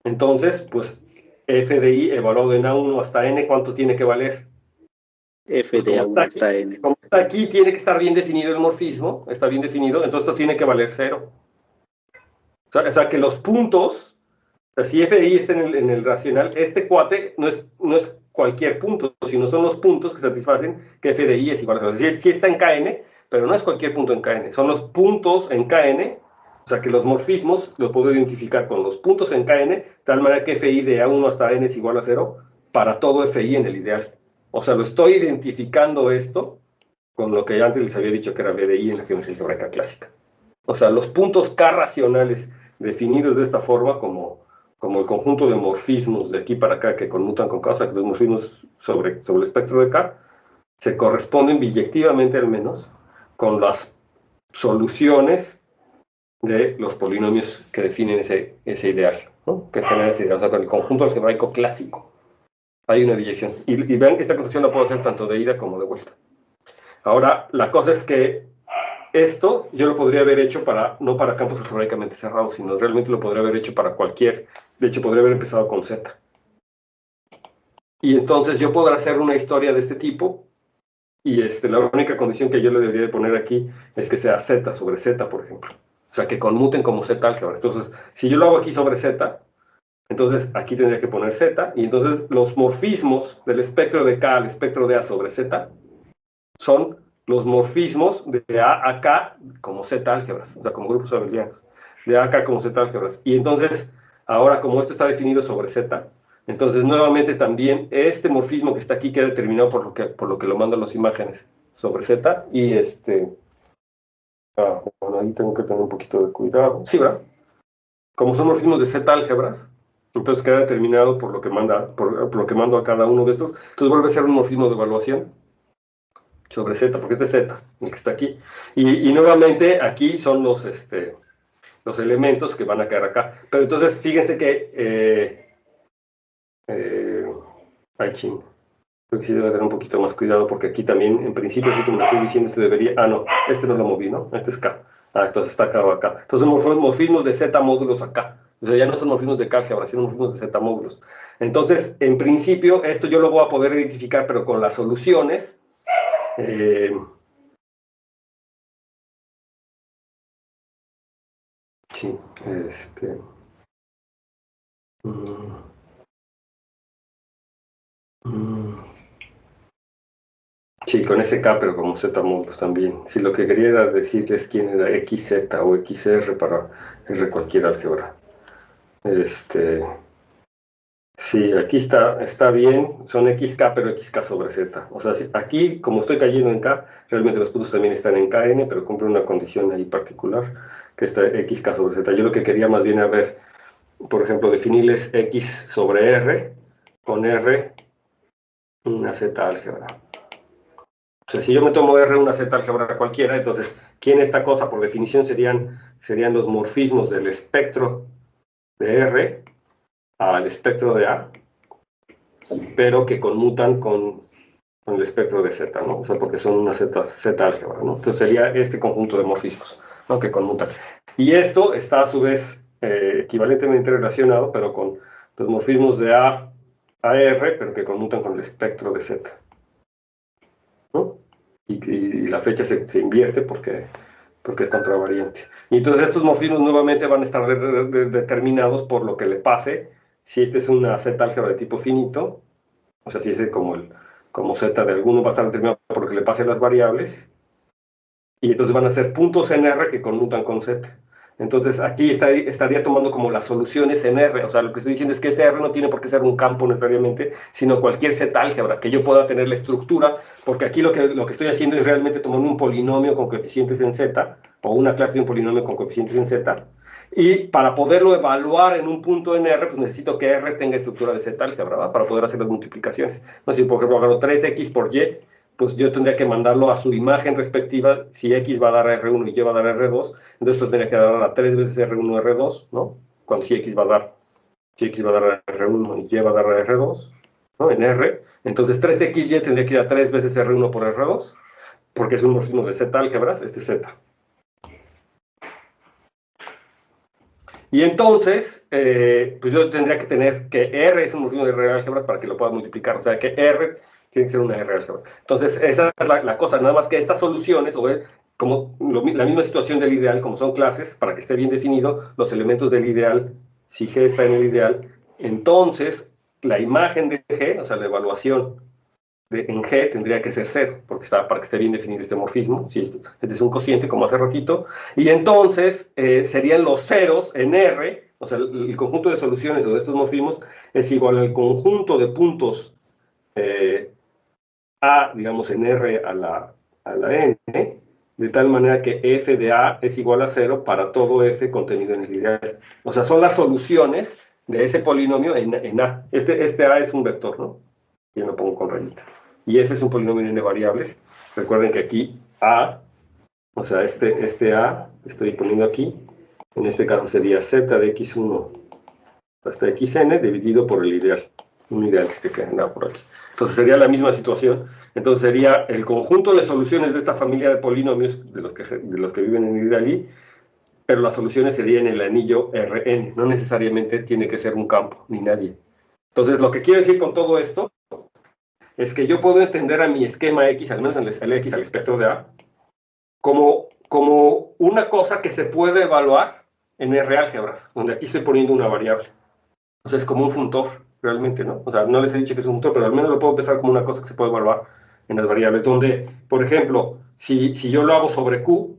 Entonces, pues, f de i evaluado en a1 hasta n, ¿cuánto tiene que valer? F Pues de como está A1 aquí, hasta N. como está aquí, tiene que estar bien definido el morfismo, está bien definido, entonces esto tiene que valer 0. O sea que los puntos, o sea, si f de i está en el racional, este cuate no es cualquier punto, sino son los puntos que satisfacen que f de i es igual a 0. Si está en Kn, pero no es cualquier punto en Kn, son los puntos en Kn, o sea que los morfismos los puedo identificar con los puntos en Kn, de tal manera que fi de a1 hasta n es igual a 0 para todo fi en el ideal. O sea, lo estoy identificando esto con lo que antes les había dicho que era v de i en la geometría algebraica clásica. O sea, los puntos K racionales definidos de esta forma como el conjunto de morfismos de aquí para acá que conmutan con K, o sea, que los morfismos sobre el espectro de K, se corresponden biyectivamente al menos con las soluciones de los polinomios que definen ese ideal, ¿no? Que generan ese ideal, o sea, con el conjunto algebraico clásico. Hay una biyección. Y vean que esta construcción la puedo hacer tanto de ida como de vuelta. Ahora, la cosa es que esto yo lo podría haber hecho no para campos algebraicamente cerrados, sino realmente lo podría haber hecho para cualquier. De hecho, podría haber empezado con Z. Y entonces yo podré hacer una historia de este tipo, y la única condición que yo le debería de poner aquí es que sea Z sobre Z, por ejemplo. O sea, que conmuten como Z álgebra. Entonces, si yo lo hago aquí sobre Z, entonces aquí tendría que poner Z, y entonces los morfismos del espectro de K al espectro de A sobre Z son los morfismos de A a K como Z álgebras, o sea, como grupos abelianos, de A a K como Z álgebras. Y entonces, ahora como esto está definido sobre Z, entonces nuevamente también este morfismo que está aquí queda determinado por lo que lo mandan las imágenes sobre Z, y bueno, ahí tengo que tener un poquito de cuidado. Sí, ¿verdad? Como son morfismos de Z álgebras, entonces queda determinado por lo que por lo que mando a cada uno de estos, entonces vuelve a ser un morfismo de evaluación sobre Z, porque este es Z, el que está aquí. Y nuevamente aquí son los elementos que van a quedar acá. Pero entonces fíjense que ay, ching. Creo que sí debe tener un poquito más cuidado, porque aquí también, en principio, así como lo estoy diciendo, este debería. Ah, no, este no lo moví, ¿no? Este es K. Ah, entonces está acá o acá. Entonces morfismos de Z módulos acá. O sea, ya no son morfismos de K álgebra, sino morfismos de Z módulos. Entonces, en principio, esto yo lo voy a poder identificar, pero con las soluciones. Sí, mm, mm, sí, con ese K, pero como Z módulos también. Si lo que quería era decirles quién era XZ o XR para R cualquier álgebra. Sí, aquí está bien, son XK, pero XK sobre Z. O sea, aquí, como estoy cayendo en K, realmente los puntos también están en KN, pero cumplen una condición ahí particular, que está XK sobre Z. Yo lo que quería más bien era ver, por ejemplo, definirles X sobre R, con R una Z álgebra. O sea, si yo me tomo R una Z álgebra cualquiera, entonces, ¿quién esta cosa? Por definición serían los morfismos del espectro de R al espectro de A, pero que conmutan con el espectro de Z, ¿no? O sea, porque son una Z álgebra, ¿no? Entonces sería este conjunto de morfismos, ¿no? Que conmutan. Y esto está a su vez equivalentemente relacionado, pero con los morfismos de A a R, pero que conmutan con el espectro de Z, ¿no? Y la fecha se invierte porque es contravariante. Y entonces estos morfismos nuevamente van a estar determinados por lo que le pase, si este es una Z álgebra de tipo finito, o sea, si ese como Z de alguno va a estar determinado por lo que le pase a las variables, y entonces van a ser puntos en R que conmutan con Z. Entonces aquí estaría tomando como las soluciones en R, o sea, lo que estoy diciendo es que ese R no tiene por qué ser un campo necesariamente, sino cualquier Z álgebra, que yo pueda tener la estructura, porque aquí lo que estoy haciendo es realmente tomar un polinomio con coeficientes en Z, o una clase de un polinomio con coeficientes en Z, y para poderlo evaluar en un punto en R, pues necesito que R tenga estructura de Z álgebra, ¿verdad? Para poder hacer las multiplicaciones. No sé si, por ejemplo, agarro 3x por y, pues yo tendría que mandarlo a su imagen respectiva. Si X va a dar a R1 y Y va a dar a R2, entonces esto tendría que dar a 3 veces R1, R2, ¿no? Cuando si X va a dar, si X va a dar a R1 y Y va a dar a R2, ¿no? En R, entonces 3XY tendría que ir a 3 veces R1 por R2, porque es un morfismo de Z álgebras, este es Z. Y entonces, pues yo tendría que tener que R es un morfismo de R álgebras para que lo pueda multiplicar, o sea que R tiene que ser una R álgebra. Entonces, esa es la cosa, nada más que estas soluciones, o como la misma situación del ideal, como son clases, para que esté bien definido, los elementos del ideal, si G está en el ideal, entonces la imagen de G, o sea, la evaluación en G tendría que ser 0, porque para que esté bien definido este morfismo, si este es un cociente, como hace ratito, y entonces serían los ceros en R, o sea, el conjunto de soluciones o de estos morfismos es igual al conjunto de puntos A, digamos, en R a la N, de tal manera que F de A es igual a 0 para todo F contenido en el ideal. O sea, son las soluciones de ese polinomio en A. Este A es un vector, ¿no? Yo lo pongo con rayita. Y F es un polinomio n variables. Recuerden que aquí A, o sea, este A, estoy poniendo aquí, en este caso sería z de x1 hasta xn dividido por el ideal. Un ideal que queda por aquí. Entonces sería la misma situación. Entonces sería el conjunto de soluciones de esta familia de polinomios de los que viven en el ideal I, pero las soluciones serían en el anillo Rn. No necesariamente tiene que ser un campo, ni nadie. Entonces lo que quiero decir con todo esto es que yo puedo entender a mi esquema X, al menos el X al espectro de A, como una cosa que se puede evaluar en R álgebras, donde aquí estoy poniendo una variable. O sea, es como un funtor, realmente, ¿no? O sea, no les he dicho que es un funtor, pero al menos lo puedo pensar como una cosa que se puede evaluar en las variables, donde, por ejemplo, si yo lo hago sobre Q,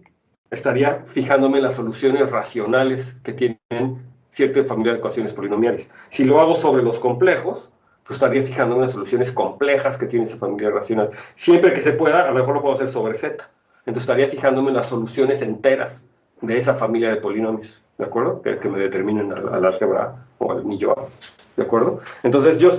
estaría fijándome en las soluciones racionales que tienen cierta familia de ecuaciones polinomiales. Si lo hago sobre los complejos, pues estaría fijándome en las soluciones complejas que tiene esa familia racional. Siempre que se pueda, a lo mejor lo puedo hacer sobre Z. Entonces estaría fijándome en las soluciones enteras de esa familia de polinomios, ¿de acuerdo? Que me determinen al álgebra o al anillo A, ¿de acuerdo? Entonces yo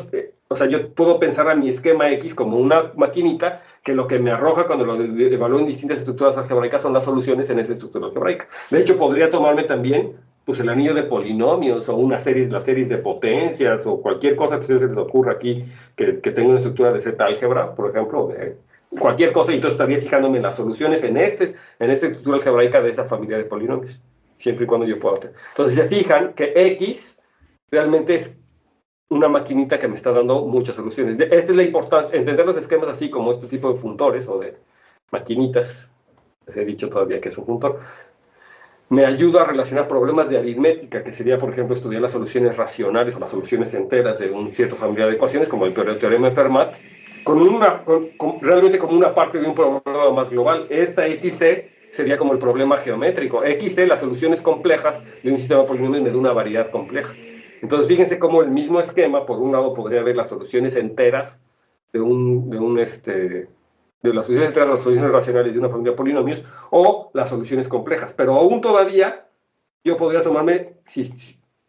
puedo pensar a mi esquema X como una maquinita que lo que me arroja cuando lo evalúo en distintas estructuras algebraicas son las soluciones en esa estructura algebraica. De hecho, podría tomarme también pues el anillo de polinomios o las series de potencias o cualquier cosa que se les ocurra aquí que tenga una estructura de Z álgebra, por ejemplo, de cualquier cosa, y entonces estaría fijándome en las soluciones en esta estructura algebraica de esa familia de polinomios, siempre y cuando yo pueda. Entonces se fijan que X realmente es una maquinita que me está dando muchas soluciones. Esta es la importancia, entender los esquemas así como este tipo de funtores o de maquinitas, les he dicho todavía que es un funtor, me ayuda a relacionar problemas de aritmética, que sería, por ejemplo, estudiar las soluciones racionales o las soluciones enteras de un cierto familia de ecuaciones, como el teorema de Fermat, realmente como una parte de un problema más global. Esta XC sería como el problema geométrico. XC, las soluciones complejas de un sistema polinomial me da una variedad compleja. Entonces, fíjense cómo el mismo esquema, por un lado, podría ver las soluciones enteras de las soluciones enteras, las soluciones racionales de una familia de polinomios, o las soluciones complejas. Pero aún todavía, yo podría tomarme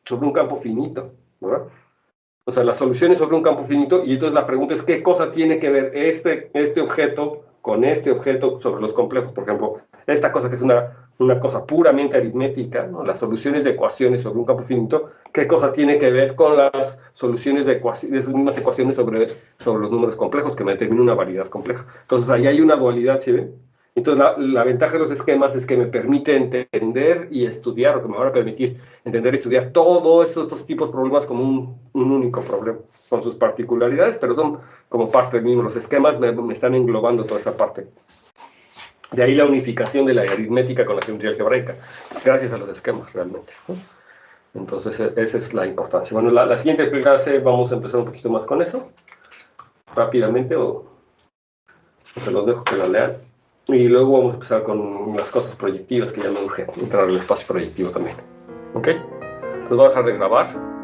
sobre un campo finito, ¿verdad? O sea, las soluciones sobre un campo finito, y entonces la pregunta es, ¿qué cosa tiene que ver este objeto con este objeto sobre los complejos? Por ejemplo, esta cosa que es una cosa puramente aritmética, ¿no? Las soluciones de ecuaciones sobre un campo finito, ¿qué cosa tiene que ver con las soluciones de esas mismas ecuaciones sobre los números complejos, que me determina una variedad compleja? Entonces, ahí hay una dualidad, ¿sí ven? Entonces, la ventaja de los esquemas es que me permite entender y estudiar, o que me van a permitir entender y estudiar todos estos tipos de problemas como un único problema, con sus particularidades, pero son como parte del mismo. Los esquemas me están englobando toda esa parte. De ahí la unificación de la aritmética con la geometría algebraica, gracias a los esquemas, realmente. Entonces, esa es la importancia. Bueno, la siguiente clase vamos a empezar un poquito más con eso, rápidamente, o se los dejo que la lean. Y luego vamos a empezar con las cosas proyectivas, que ya me urge entrar al espacio proyectivo también. ¿Ok? Entonces voy a dejar de grabar.